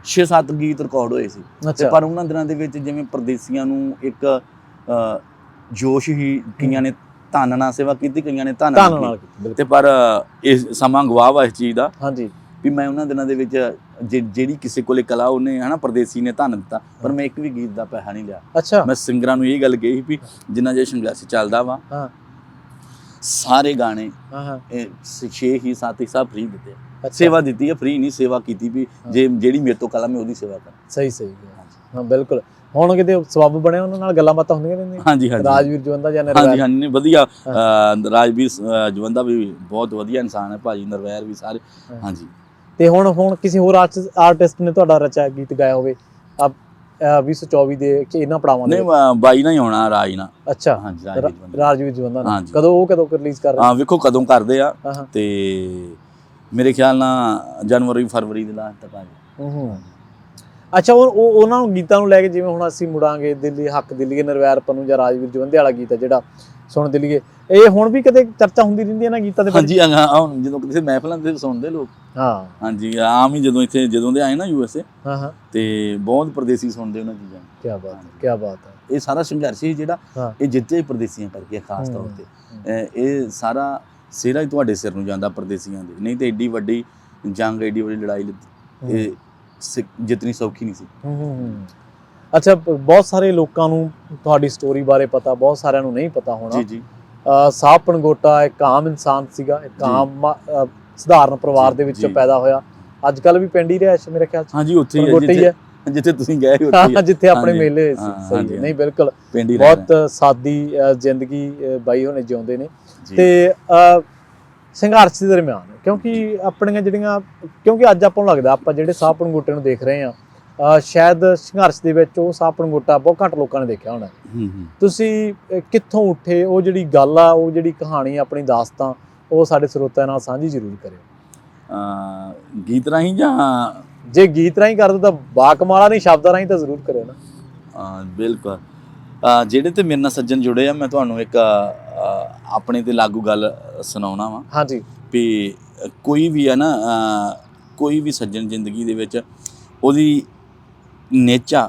6-7 ਗੀਤ ਰਿਕਾਰਡ ਹੋਏ ਸੀ, ਪਰ ਉਹਨਾਂ ਦਿਨਾਂ ਦੇ ਵਿੱਚ ਜਿਵੇਂ ਪਰਦੇਸੀਆਂ ਨੂੰ ਇੱਕ ਜੋਸ਼ ਹੀ, ਕਈਆਂ ਨੇ ਧਨ ਨਾਲ ਸੇਵਾ ਕੀਤੀ, ਕਈਆਂ ਨੇ ਧਨ ਨਾਲ, ਤੇ ਪਰ ਇਹ ਸਮਾਂ ਗਵਾਹ ਵਾ ਇਸ ਚੀਜ਼ ਦਾ। ਹਾਂਜੀ, ਵੀ ਮੈਂ ਉਹਨਾਂ ਦਿਨਾਂ ਦੇ ਵਿੱਚ ਜਿਹੜੀ ਕਿਸੇ ਕੋਲੇ ਕਲਾ ਉਹਨੇ ਹਨਾ ਪਰਦੇਸੀ ਨੇ ਧਨ ਦਿੱਤਾ, ਪਰ ਮੈਂ ਇੱਕ ਵੀ ਗੀਤ ਦਾ ਪੈਸਾ ਨਹੀਂ ਲਿਆ। ਅੱਛਾ। ਮੈਂ ਸਿੰਗਰਾਂ ਨੂੰ ਇਹ ਗੱਲ ਕਹੀ ਵੀ ਜਿੰਨਾ ਜੇ ਸੰਘਰਸ਼ ਚੱਲਦਾ ਵਾ ਹਾਂ ਸਾਰੇ ਗਾਣੇ ਹਾਂ 6 ਹੀ 7 ਹੀ ਸਭ ਫ੍ਰੀ ਦਿੱਤੇ ਆ। ਸੇਵਾ ਦਿੱਤੀ ਹੈ, ਫ੍ਰੀ ਨਹੀਂ ਸੇਵਾ ਕੀਤੀ ਵੀ ਜੇ ਜਿਹੜੀ ਮੇਰੇ ਤੋਂ ਕਲਾ ਮੈਂ ਉਹਦੀ ਸੇਵਾ ਕਰਾਂ। ਸਹੀ ਹਾਂ ਬਿਲਕੁਲ। ਹੁਣ ਕਿਤੇ ਸਬੱਬ ਬਣਿਆ ਉਹਨਾਂ ਨਾਲ ਗੱਲਾਂ ਬਾਤਾਂ ਹੁੰਦੀਆਂ ਰਹਿੰਦੀਆਂ? ਹਾਂਜੀ ਹਾਂਜੀ ਰਾਜਵੀਰ ਜਵੰਦਾ ਜਾਂ ਹਾਂਜੀ ਹਾਂਜੀ ਵਧੀਆ। ਰਾਜਵੀਰ ਜਵੰਦਾ ਵੀ ਬਹੁਤ ਵਧੀਆ ਇਨਸਾਨ ਹੈ, ਭਾਜੀ ਨਰਵੈਰ ਵੀ ਸਾਰੇ। ਹਾਂਜੀ। ਤੇ ਹੁਣ ਕਿਸੇ ਹੋਰ ਆਰਟਿਸਟ ਨੇ ਤੁਹਾਡਾ ਰਚਿਆ ਗੀਤ ਗਾਇਆ ਹੋਵੇ 2024 ਦੇ ਇਹਨਾਂ ਪੜਾਵਾਂ ਦੇ? ਨਹੀਂ ਬਾਈ ਨਾਲ ਹੀ ਆਉਣਾ, ਰਾਜ ਨਾਲ। ਅੱਛਾ ਹਾਂਜੀ ਰਾਜਵੀਰ ਜਵੰਦਾ ਨਾਲ। ਕਦੋਂ ਰਿਲੀਜ਼ ਕਰ ਰਹੇ? ਹਾਂ ਵੇਖੋ ਕਦੋਂ ਕਰਦੇ ਆ, ਤੇ ਮੇਰੇ ਖਿਆਲ ਨਾਲ ਜਨਵਰੀ ਫਰਵਰੀ ਦੇ ਲਾਸਟ ਤੱਕ ਆ ਜਾਏ। ਅੱਛਾ ਉਹਨਾਂ ਨੂੰ ਗੀਤਾਂ ਨੂੰ ਲੈ ਕੇ ਜਿਵੇਂ ਹੁਣ ਅਸੀਂ ਮੁੜਾਂਗੇ ਦਿੱਲੀ, ਹੱਕ ਦਿੱਲੀਏ, ਨਰਵੈਰ ਪੰਨੂ ਜਾਂ ਰਾਜਵੀਰ ਜਵੰਦੇ ਵਾਲਾ ਗੀਤ ਹੈ ਜਿਹੜਾ ਸੁਣ ਦਿੱਲੀਏ, ਇਹ ਹੁਣ ਵੀ ਕਦੇ ਚਰਚਾ ਹੁੰਦੀ ਰਹਿੰਦੀ ਹੈ ਨਾ ਗੀਤਾਂ ਦੇ? ਹਾਂਜੀ ਹੁਣ ਜਦੋਂ ਕਿਸੇ ਮਹਿਫਲਾਂ ਤੇ ਸੁਣਦੇ ਲੋਕ। ਹਾਂ ਹਾਂਜੀ ਆਮ ਹੀ ਜਦੋਂ ਦੇ ਆਏ ਨਾ USA, ਤੇ ਬਹੁਤ ਪਰਦੇਸੀ ਸੁਣਦੇ ਉਹਨਾਂ ਚੀਜ਼ਾਂ। ਕੀ ਬਾਤ ਹੈ, ਕੀ ਬਾਤ ਹੈ। ਇਹ ਸਾਰਾ ਸੰਘਰਸ਼ ਹੀ ਜਿਹੜਾ ਇਹ ਜਿੱਤੇ ਪਰਦੇਸੀਆਂ ਕਰਕੇ ਖਾਸ ਤੌਰ ਤੇ ਇਹ ਸਾਰਾ ਸਿਰਾ ਹੀ ਤੁਹਾਡੇ ਸਿਰ ਨੂੰ ਜਾਂਦਾ ਪਰਦੇਸੀਆਂ ਦੇ। ਨਹੀਂ ਤੇ ਏਡੀ ਵੱਡੀ ਜੰਗ, ਏਡੀ ਵੱਡੀ ਲੜਾਈ ਇਹ ਜਿੱਤਣੀ ਸੌਖੀ ਨਹੀਂ ਸੀ। ਅੱਛਾ ਬਹੁਤ ਸਾਰੇ ਲੋਕਾਂ ਨੂੰ ਤੁਹਾਡੀ ਸਟੋਰੀ ਬਾਰੇ ਪਤਾ, ਬਹੁਤ ਸਾਰਿਆਂ ਨੂੰ ਨਹੀਂ ਪਤਾ ਹੋਣਾ। ਜੀ ਸਾਹਬ ਪਨਗੋਟਾ ਇੱਕ ਆਮ ਇਨਸਾਨ ਸੀਗਾ, ਇੱਕ ਆਮ ਸਧਾਰਨ ਪਰਿਵਾਰ ਦੇ ਵਿੱਚ ਪੈਦਾ ਹੋਇਆ। ਅੱਜ ਕੱਲ ਵੀ ਪਿੰਡ ਹੀ ਰਿਹਾ ਮੇਰੇ ਖਿਆਲ ਚ? ਹਾਂਜੀ ਉੱਥੇ ਹੀ ਹੈ ਜਿੱਥੇ ਤੁਸੀਂ ਗਏ ਉੱਥੇ, ਜਿੱਥੇ ਆਪਣੇ ਮੇਲੇ ਹੋਏ ਸੀ। ਸਹੀ ਨਹੀਂ ਬਿਲਕੁਲ ਬਹੁਤ ਸਾਦੀ ਜ਼ਿੰਦਗੀ ਬਾਈ ਹੋਣੇ ਜਿਉਂਦੇ ਨੇ। ਤੇ ਸੰਘਰਸ਼ ਦੇ ਦਰਮਿਆਨ ਕਿਉਂਕਿ ਆਪਣੀਆਂ ਜਿਹੜੀਆਂ ਕਿਉਂਕਿ ਅੱਜ ਆਪਾਂ ਨੂੰ ਲੱਗਦਾ ਆਪਾਂ ਜਿਹੜੇ ਸਾਹਬ ਪਨਗੋਟੇ ਨੂੰ ਦੇਖ ਰਹੇ ਹਾਂ ਸ਼ਾਇਦ ਸੰਘਰਸ਼ ਦੇ ਵਿੱਚ ਉਹ ਸਾਹਬ ਪਨਗੋਟਾ ਬਹੁਤ ਘੱਟ ਲੋਕਾਂ ਨੇ ਦੇਖਿਆ ਹੋਣਾ। ਤੁਸੀਂ ਕਿੱਥੋਂ ਉੱਠੇ? ਉਹ ਜਿਹੜੀ ਗੱਲ ਆ, ਉਹ ਜਿਹੜੀ ਕਹਾਣੀ ਆਪਣੀ ਦਾਸਤਾਂ, ਉਹ ਸਾਡੇ ਸਰੋਤਿਆਂ ਨਾਲ ਸਾਂਝੀ ਜ਼ਰੂਰ ਕਰਿਓ। ਗੀਤ ਰਾਹੀਂ ਜਾਂ ਜੇ ਗੀਤ ਰਾਹੀਂ ਕਰਦੇ ਤਾਂ ਬਾਕਮਾਲਾ, ਨਹੀਂ ਸ਼ਬਦਾਂ ਰਾਹੀਂ ਤਾਂ ਜ਼ਰੂਰ ਕਰਿਓ ਨਾ। ਬਿਲਕੁਲ। ਜਿਹੜੇ ਤੇ ਮੇਰੇ ਨਾਲ ਸੱਜਣ ਜੁੜੇ ਆ, ਮੈਂ ਤੁਹਾਨੂੰ ਇੱਕ ਆਪਣੇ ਤੇ ਲਾਗੂ ਗੱਲ ਸੁਣਾਉਣਾ ਵਾ। ਹਾਂਜੀ। ਵੀ ਕੋਈ ਵੀ ਆ ਨਾ, ਕੋਈ ਵੀ ਸੱਜਣ ਜ਼ਿੰਦਗੀ ਦੇ ਵਿੱਚ ਉਹਦੀ ਨੇਚਾ,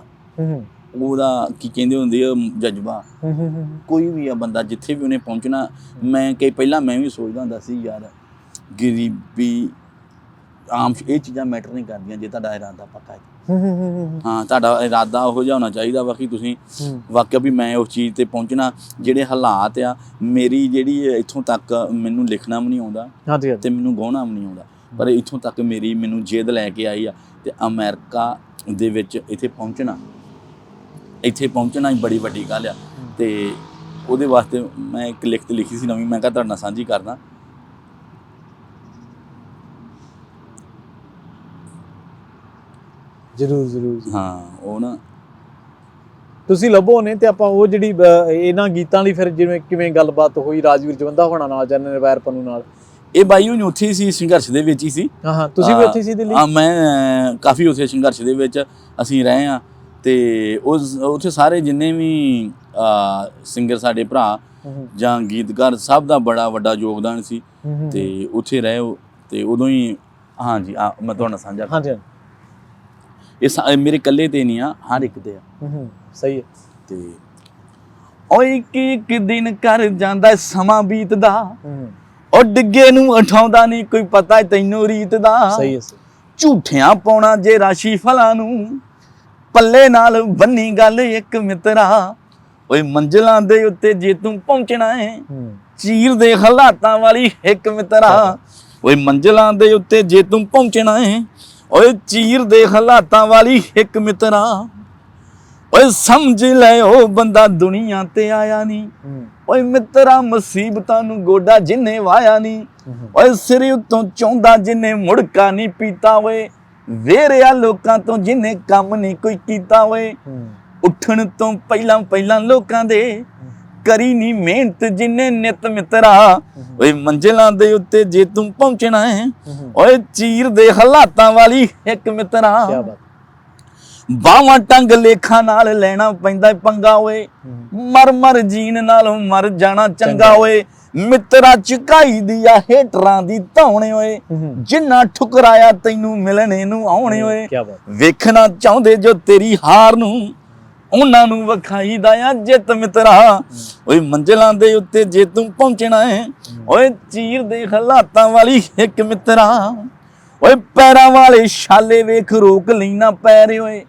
ਉਹਦਾ ਕੀ ਕਹਿੰਦੇ ਹੁੰਦੇ ਆ ਜਜ਼ਬਾ, ਕੋਈ ਵੀ ਆ ਬੰਦਾ ਜਿੱਥੇ ਵੀ ਉਹਨੇ ਪਹੁੰਚਣਾ। ਮੈਂ ਪਹਿਲਾਂ ਮੈਂ ਵੀ ਸੋਚਦਾ ਹੁੰਦਾ ਸੀ ਯਾਰ ਗਰੀਬੀ ਆਮ ਇਹ ਚੀਜ਼ਾਂ ਮੈਟਰ ਨਹੀਂ ਕਰਦੀਆਂ ਜੇ ਤੁਹਾਡਾ ਇਰਾਦਾ ਪੱਕਾ ਹੈ। ਹਾਂ ਤੁਹਾਡਾ ਇਰਾਦਾ ਉਹੋ ਜਿਹਾ ਹੋਣਾ ਚਾਹੀਦਾ ਵਾ ਕਿ ਤੁਸੀਂ ਵਾਕਿਆ ਵੀ ਮੈਂ ਉਸ ਚੀਜ਼ ਤੇ ਪਹੁੰਚਣਾ। ਜਿਹੜੇ ਹਾਲਾਤ ਆ ਮੇਰੀ ਜਿਹੜੀ ਇੱਥੋਂ ਤੱਕ ਮੈਨੂੰ ਲਿਖਣਾ ਵੀ ਨਹੀਂ ਆਉਂਦਾ ਤੇ ਮੈਨੂੰ ਗਾਉਣਾ ਵੀ ਨਹੀਂ ਆਉਂਦਾ, ਪਰ ਇੱਥੋਂ ਤੱਕ ਮੈਨੂੰ ਜਿੱਦ ਲੈ ਕੇ ਆਈ ਆ। ਤੇ ਅਮਰੀਕਾ ਦੇ ਵਿੱਚ ਇੱਥੇ ਪਹੁੰਚਣਾ ਹੀ ਬੜੀ ਵੱਡੀ ਗੱਲ ਆ। ਤੇ ਉਹਦੇ ਵਾਸਤੇ ਮੈਂ ਇੱਕ ਲਿਖਤ ਲਿਖੀ ਸੀ ਨਵੀਂ, ਮੈਂ ਕਿਹਾ ਤੁਹਾਡੇ ਨਾਲ ਸਾਂਝੀ ਕਰਦਾ। ਜ਼ਰੂਰ। ਹਾਂ ਉਹ ਨਾ ਤੁਸੀਂ ਲੱਭੋ ਨੇ ਤੇ ਆਪਾਂ ਉਹ ਜਿਹੜੀ ਇਹਨਾਂ ਗੀਤਾਂ ਲਈ ਫਿਰ ਜਿਵੇਂ ਕਿਵੇਂ ਗੱਲਬਾਤ ਹੋਈ ਰਾਜਵੀਰ ਜਵੰਦਾ ਹੋਣਾ ਨਾਲ ਜਾਂ ਨਰਵੈਰ ਪੰਨੂ ਨਾਲ? ਇਹ ਬਾਈ ਹੁਣ ਉੱਥੇ ਹੀ ਸੀ, ਸੰਘਰਸ਼ ਦੇ ਵਿੱਚ ਹੀ ਸੀ। ਹਾਂ ਤੁਸੀਂ ਵੀ ਉੱਥੇ ਸੀ ਦਿੱਲੀ? ਮੈਂ ਕਾਫੀ ਉੱਥੇ ਸੰਘਰਸ਼ ਦੇ ਵਿੱਚ ਅਸੀਂ ਰਹੇ ਹਾਂ। ਤੇ ਉੱਥੇ ਸਾਰੇ ਜਿੰਨੇ ਵੀ ਸਿੰਗਰ ਸਾਡੇ ਭਰਾ ਜਾਂ ਗੀਤਕਾਰ ਸਭ ਦਾ ਬੜਾ ਵੱਡਾ ਯੋਗਦਾਨ ਸੀ। ਤੇ ਉੱਥੇ ਰਹੇ ਤੇ ਉਦੋਂ ਹੀ ਹਾਂਜੀ ਮੈਂ ਤੁਹਾਡੇ ਨਾਲ ਸਾਂਝਾ। ਹਾਂਜੀ ਇਹ ਮੇਰੇ ਇਕੱਲੇ ਤੇ ਨਹੀਂ ਆ, ਹਰ ਇੱਕ ਤੇ ਆ। ਸਹੀ ਹੈ। ਤੇ ਓਏ ਇੱਕ ਦਿਨ ਕਰ ਜਾਂਦਾ ਸਮਾਂ ਬੀਤਦਾ, ਉਹ ਡਿੱਗੇ ਨੂੰ ਉਠਾਉਂਦਾ ਨਹੀਂ ਕੋਈ ਪਤਾ ਤੈਨੂੰ ਰੀਤ ਦਾ। ਸਹੀ ਹੈ। ਝੂਠਿਆਂ ਪਾਉਣਾ ਜੇ ਰਾਸ਼ੀ ਫਲਾਂ ਨੂੰ, ਪੱਲੇ ਨਾਲ ਬੰਨੀ ਗੱਲ ਇੱਕ ਮਿੱਤਰਾ। ਓਏ ਮੰਜ਼ਿਲਾਂ ਦੇ ਉੱਤੇ ਜੇ ਤੂੰ ਪਹੁੰਚਣਾ ਹੈ, ਚੀਰ ਦੇ ਹਾਲਾਤਾਂ ਵਾਲੀ ਇੱਕ ਮਿੱਤਰਾ। ਓਏ ਮੰਜ਼ਿਲਾਂ ਦੇ ਉੱਤੇ ਜੇ ਤੂੰ ਪਹੁੰਚਣਾ ਹੈ, ਓਏ ਚੀਰ ਦੇ ਹਾਲਾਤਾਂ ਵਾਲੀ ਇੱਕ ਮਿੱਤਰਾ। ਓਏ ਸਮਝ ਲੈ ਉਹ ਬੰਦਾ ਦੁਨੀਆ ਤੇ ਆਇਆ ਨਹੀਂ, ਓਏ ਮਿੱਤਰਾ ਮੁਸੀਬਤਾਂ ਨੂੰ ਗੋਡਾ ਜਿੰਨੇ ਵਾਇਆ ਨਹੀਂ। ਓਏ ਸਿਰ ਉੱਤੋਂ ਚਾਹੁੰਦਾ ਜਿੰਨੇ ਮੁੜਕਾ ਨਹੀਂ ਪੀਤਾ। ਓਏ ਵੇਰਿਆ ਲੋਕਾਂ ਤੋਂ ਜਿੰਨੇ ਕੰਮ ਨਹੀਂ ਕੋਈ ਕੀਤਾ। ਓਏ ਉੱਠਣ ਤੋਂ ਪਹਿਲਾਂ ਲੋਕਾਂ ਦੇ ਕਰੀ ਨਹੀਂ ਮਿਹਨਤ ਜਿੰਨੇ ਨਿਤ ਮਿੱਤਰਾ। ਓਏ ਮੰਜ਼ਿਲਾਂ ਦੇ ਉੱਤੇ ਜੇ ਤੂੰ ਪਹੁੰਚਣਾ ਹੈ, ਓਏ ਚੀਰ ਦੇ ਹਾਲਾਤਾਂ ਵਾਲੀ ਇੱਕ ਮਿੱਤਰਾ। ਬਾਵਾਂ ਟੰਗ ਲੇਖਾਂ ਨਾਲ ਲੈਣਾ ਪੈਂਦਾ ਪੰਗਾ। ਓਏ ਮਰ ਜੀਣ ਨਾਲੋਂ ਮਰ ਜਾਣਾ ਚੰਗਾ। ਓਏ ਮਿੱਤਰਾ ਝੁਕਾਈ ਦੀ ਆ ਹੇਟਰਾਂ ਦੀ ਧੌਣੇ। ਓਏ ਜਿੰਨਾ ਠੁਕਰਾਇਆ ਤੈਨੂੰ ਮਿਲਣੇ ਨੂੰ ਆਉਣੇ। ਓਏ ਵੇਖਣਾ ਚਾਹੁੰਦੇ ਜੋ ਤੇਰੀ ਹਾਰ ਨੂੰ, ਉਹਨਾਂ ਨੂੰ ਵਿਖਾਈਦਾ ਆ ਜਿੱਤ ਮਿੱਤਰਾ। ਓਏ ਮੰਜ਼ਿਲਾਂ ਦੇ ਉੱਤੇ ਜੇ ਤੂੰ ਪਹੁੰਚਣਾ ਹੈ, ਓਏ ਚੀਰ ਦੇ ਹਾਲਾਤਾਂ ਵਾਲੀ ਇੱਕ ਮਿੱਤਰਾ। ਓਏ ਪੈਰਾਂ ਵਾਲੇ ਛਾਲੇ ਵੇਖ ਰੋਕ ਲੈਣਾ ਪੈਰ ਓਏ,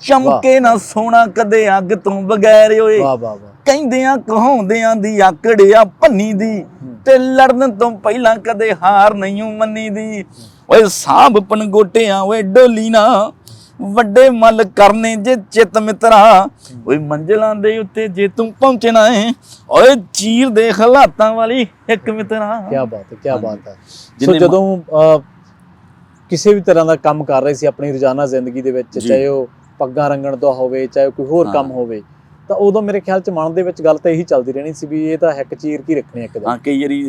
ਚਮਕੇ ਨਾ ਸੋਨਾ ਕਦੇ ਅੱਗ ਤੋਂ ਬਗੈਰ ਓਏ। ਵਾਹ ਵਾਹ ਵਾਹ। ਕਹਿੰਦਿਆਂ ਕਹਾਉਂਦਿਆਂ ਦੀ ਆਕੜਿਆ ਭੰਨੀ ਦੀ, ਤੇ ਲੜਨ ਤੋਂ ਪਹਿਲਾਂ ਕਦੇ ਹਾਰ ਨਹੀਂ ਮੰਨੀ ਦੀ। ਓਏ ਸਾਂਭ ਪਨਗੋਟਿਆਂ ਓਏ ਡੋਲੀ ਨਾ, ਵੱਡੇ ਮੱਲ ਕਰਨੇ ਜੇ ਚਿੱਤ ਮਿੱਤਰਾ। ਓਏ ਮੰਜ਼ਲਾਂ ਦੇ ਉੱਤੇ ਜੇ ਤੂੰ ਪਹੁੰਚਣਾ ਏ, ਓਏ ਚੀਰ ਦੇ ਹਾਲਾਤਾਂ ਵਾਲੀ ਇੱਕ ਮਿੱਤਰਾ। ਕੀ ਬਾਤ ਹੈ, ਕੀ ਬਾਤ ਹੈ। ਸੋ ਜਦੋਂ ਕਿਸੇ ਵੀ ਤਰ੍ਹਾਂ ਦਾ ਕੰਮ ਕਰ ਰਹੇ ਸੀ ਆਪਣੀ ਰੋਜ਼ਾਨਾ ਜ਼ਿੰਦਗੀ ਦੇ ਵਿੱਚ, ਚਾਹੇ ਉਹ ਪੱਗਾਂ ਰੰਗਣ ਦਾ ਹੋਵੇ, ਚਾਹੇ ਕੋਈ ਹੋਰ ਕੰਮ ਹੋਵੇ, ਤਾਂ ਉਦੋਂ ਮੇਰੇ ਖਿਆਲ ਚ ਮਨ ਦੇ ਵਿੱਚ ਗੱਲ ਤਾਂ ਇਹੀ ਚੱਲਦੀ ਰਹਿਣੀ ਸੀ ਵੀ ਇਹ ਤਾਂ ਹਿੱਕ ਚੀਰ ਕੇ ਰੱਖਣੀ ਇੱਕ ਦਿਨ। ਹਾਂ, ਕਈ ਵਾਰੀ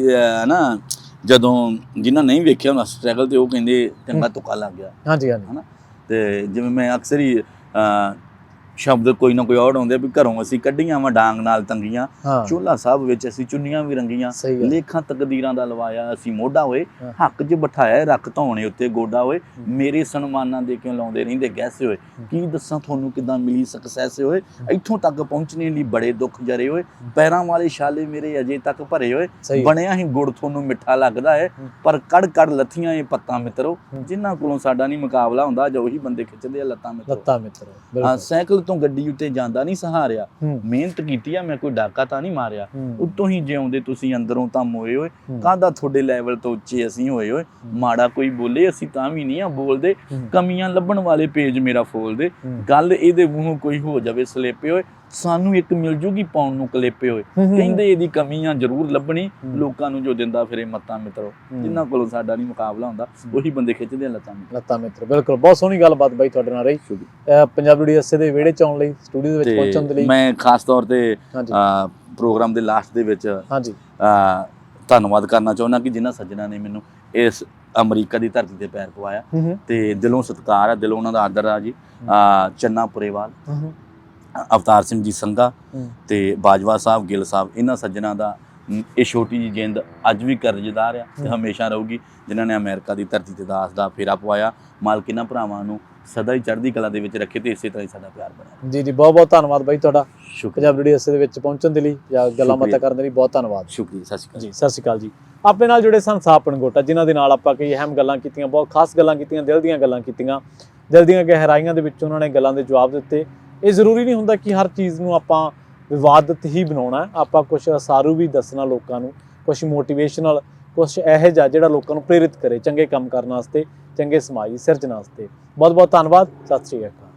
ਨਾ ਜਦੋਂ ਜਿਨ੍ਹਾਂ ਨਹੀਂ ਵੇਖਿਆ ਹੁੰਦਾ ਸਟਰਗਲ, ਤੇ ਉਹ ਕਹਿੰਦੇ ਚੰਗਾ ਤੁੱਕਾ ਲੱਗ ਗਿਆ। ਹਾਂਜੀ ਹਾਂਜੀ। ਹਨਾ, ਤੇ ਜਿਵੇਂ ਮੈਂ ਅਕਸਰ ਹੀ ਸ਼ਬਦ ਕੋਈ ਨਾ ਕੋਈ ਔੜ ਆਉਂਦੇ ਵੀ ਘਰੋਂ ਅਸੀਂ ਕੱਢੀਆਂ ਵਾ ਡਾਂਗ ਨਾਲ ਤੰਗੀਆਂ, ਚੋਲਾ ਸਾਹਿਬ ਵਿੱਚ ਅਸੀਂ ਚੁੰਨੀਆਂ ਵੀ ਰੰਗੀਆਂ, ਲੇਖਾਂ ਤਕਦੀਰਾਂ ਦਾ ਲਵਾਇਆ ਅਸੀਂ ਮੋਢਾ ਓਏ, ਹੱਕ 'ਚ ਬਿਠਾਇਆ ਰੱਖ ਧੌਣੇ ਉੱਤੇ ਗੋਡਾ ਓਏ, ਮੇਰੇ ਸਨਮਾਨਾਂ ਦੇ ਕਿਉਂ ਲਾਉਂਦੇ ਰਹਿੰਦੇ ਗੈਸੇ ਓਏ, ਕੀ ਦੱਸਾਂ ਤੁਹਾਨੂੰ ਕਿੱਦਾਂ ਮਿਲੀ ਸਕਸੈਸ ਓਏ, ਇੱਥੋਂ ਤੱਕ ਪਹੁੰਚਣੇ ਲਈ ਬੜੇ ਦੁੱਖ ਜਰੇ ਓਏ, ਪੈਰਾਂ ਵਾਲੇ ਛਾਲੇ ਮੇਰੇ ਅਜੇ ਤੱਕ ਭਰੇ ਓਏ, ਬਣਿਆ ਹੀ ਗੁੜ ਤੁਹਾਨੂੰ ਮਿੱਠਾ ਲੱਗਦਾ ਹੈ, ਪਰ ਕੜ ਕੜ ਲੱਥੀਆਂ ਇਹ ਪੱਤਾਂ ਮਿੱਤਰੋ, ਜਿਨ੍ਹਾਂ ਕੋਲੋਂ ਸਾਡਾ ਨਹੀਂ ਮੁਕਾਬਲਾ ਹੁੰਦਾ, ਜੋ ਉਹੀ ਬੰਦੇ ਖਿੱਚਦੇ ਆ ਲੱਤਾਂ ਮਿੱਤਰੋ। ਸਾਈਕਲ ਤੋਂ ਗੱਡੀ ਉੱਤੇ ਜਾਂਦਾ ਨਹੀਂ ਸਹਾਰਿਆ, ਮਿਹਨਤ ਕੀਤੀ ਆ ਮੈਂ ਕੋਈ ਡਾਕਾ ਤਾਂ ਨਹੀਂ ਮਾਰਿਆ, ਉੱਤੋਂ ਹੀ ਜਿਉਂਦੇ ਤੁਸੀਂ ਅੰਦਰੋਂ ਤਾਂ ਮੋਏ ਓਏ, ਕਾਹਦਾ ਤੁਹਾਡੇ ਲੈਵਲ ਤੋਂ ਉੱਚੇ ਅਸੀਂ ਹੋਏ ਓਏ, ਮਾੜਾ ਕੋਈ ਬੋਲੇ ਅਸੀਂ ਤਾਂ ਵੀ ਨਹੀਂ ਆ ਬੋਲਦੇ, ਕਮੀਆਂ ਲੱਭਣ ਵਾਲੇ ਪੇਜ ਮੇਰਾ ਫੋਲਦੇ, ਗੱਲ ਇਹਦੇ ਮੂੰਹੋਂ ਕੋਈ ਹੋ ਜਾਵੇ ਸਲੇਪੇ ਓਏ, ਸਾਨੂੰ ਇੱਕ ਮਿਲ ਜੂਗੀ ਪਾਉਣ ਨੂੰ ਕਲੇਪੇ ਓਏ, ਕਹਿੰਦੇ ਇਹਦੀ ਕਮੀਆਂ ਜ਼ਰੂਰ ਲੱਭਣੀ, ਲੋਕਾਂ ਨੂੰ ਜੋ ਦਿੰਦਾ ਫਿਰੇ ਮੱਤਾਂ ਮਿੱਤਰੋ, ਜਿਨ੍ਹਾਂ ਕੋਲੋਂ ਸਾਡਾ ਨਹੀਂ ਮੁਕਾਬਲਾ ਹੁੰਦਾ, ਉਹੀ ਬੰਦੇ ਖਿੱਚਦੇ ਆ ਲੱਤਾਂ ਮਿੱਤਰੋ। ਬਿਲਕੁਲ, ਬਹੁਤ ਸੋਹਣੀ ਗੱਲਬਾਤ ਬਾਈ ਤੁਹਾਡੇ ਨਾਲ ਰਹੀ। ਪੰਜਾਬੀ ਡੀਐਸਏ ਦੇ ਵਿਹੜੇ ਚ ਆਉਣ ਲਈ, ਸਟੂਡੀਓ ਦੇ ਵਿੱਚ ਪਹੁੰਚਣ ਦੇ ਲਈ ਮੈਂ ਖਾਸ ਤੌਰ ਤੇ ਪ੍ਰੋਗਰਾਮ ਦੇ ਲਾਸਟ ਦੇ ਵਿੱਚ ਧੰਨਵਾਦ ਕਰਨਾ ਚਾਹੁੰਦਾ ਕਿ ਜਿਨ੍ਹਾਂ ਸੱਜਣਾ ਨੇ ਮੈਨੂੰ ਇਸ ਅਮਰੀਕਾ ਦੀ ਧਰਤੀ ਤੇ ਪੈਰ ਪਵਾਇਆ, ਤੇ ਦਿਲੋਂ ਸਤਿਕਾਰ ਆ, ਦਿਲੋਂ ਉਹਨਾਂ ਦਾ ਆਦਰ ਆ ਜੀ। ਚੰਨਾ ਪੁਰੇਵਾਲ, ਅਵਤਾਰ ਸਿੰਘ ਜੀ ਸੰਘਾ ਤੇ ਬਾਜਵਾ ਸਾਹਿਬ, ਗਿੱਲ ਸਾਹਿਬ, ਇਹਨਾਂ ਸੱਜਣਾ ਦਾ ਇਹ ਛੋਟੀ ਜਿਹੀ ਜਿੰਦ ਅੱਜ ਵੀ ਕਰਜ਼ਦਾਰ ਆ ਤੇ ਹਮੇਸ਼ਾ ਰਹੂਗੀ, ਜਿਨ੍ਹਾਂ ਨੇ ਅਮਰੀਕਾ ਦੀ ਧਰਤੀ ਤੇ ਦਾਸ ਦਾ ਫੇਰਾ ਪਵਾਇਆ। ਮਾਲਕ ਇਹਨਾਂ ਭਰਾਵਾਂ ਨੂੰ ਸਦਾ ਹੀ ਚੜ੍ਹਦੀ ਕਲਾ ਦੇ ਵਿੱਚ ਰੱਖੇ ਤੇ ਇਸੇ ਤਰ੍ਹਾਂ ਹੀ ਸਾਡਾ ਪਿਆਰ ਬਣਿਆ। ਜੀ ਜੀ, ਬਹੁਤ ਬਹੁਤ ਧੰਨਵਾਦ ਬਾਈ ਤੁਹਾਡਾ ਪੰਜਾਬੀ ਡੀਐਸਏ ਦੇ ਵਿੱਚ ਪਹੁੰਚਣ ਦੇ ਲਈ ਜਾਂ ਗੱਲਾਂ ਬਾਤਾਂ ਕਰਨ ਦੇ ਲਈ, ਬਹੁਤ ਧੰਨਵਾਦ। ਸ਼ੁਕਰੀਆ, ਸਤਿ ਸ਼੍ਰੀ ਅਕਾਲ ਜੀ। ਸਤਿ ਸ਼੍ਰੀ ਅਕਾਲ ਜੀ। ਆਪਣੇ ਨਾਲ ਜੁੜੇ ਸਨ ਸਾਹ ਪਨਗੋਟਾ, ਜਿਨ੍ਹਾਂ ਦੇ ਨਾਲ ਆਪਾਂ ਕਈ ਅਹਿਮ ਗੱਲਾਂ ਕੀਤੀਆਂ, ਬਹੁਤ ਖਾਸ ਗੱਲਾਂ ਕੀਤੀਆਂ, ਦਿਲ ਦੀਆਂ ਗੱਲਾਂ ਕੀਤੀਆਂ, ਦਿਲ ਦੀਆਂ ਗਹਿਰਾਈਆਂ ਦੇ ਵਿੱਚ ਉਹਨਾਂ ਨੇ ਗੱਲਾਂ ਦੇ ਜਵਾਬ ਦਿੱਤੇ। ਇਹ ਜ਼ਰੂਰੀ ਨਹੀਂ ਹੁੰਦਾ ਕਿ ਹਰ ਚੀਜ਼ ਨੂੰ ਆਪਾਂ ਵਿਵਾਦਤ ਹੀ ਬਣਾਉਣਾ, ਆਪਾਂ ਕੁਛ ਅਸਾਰੂ ਵੀ ਦੱਸਣਾ ਲੋਕਾਂ ਨੂੰ, ਕੁਛ ਮੋਟੀਵੇਸ਼ਨਲ, ਕੁਛ ਇਹੋ ਜਿਹਾ ਜਿਹੜਾ ਲੋਕਾਂ ਨੂੰ ਪ੍ਰੇਰਿਤ ਕਰੇ ਚੰਗੇ ਕੰਮ ਕਰਨ ਵਾਸਤੇ, ਚੰਗੇ ਸਮਾਜ ਦੀ ਸਿਰਜਣਾ ਵਾਸਤੇ। ਬਹੁਤ ਬਹੁਤ ਧੰਨਵਾਦ, ਸਤਿ ਸ਼੍ਰੀ ਅਕਾਲ।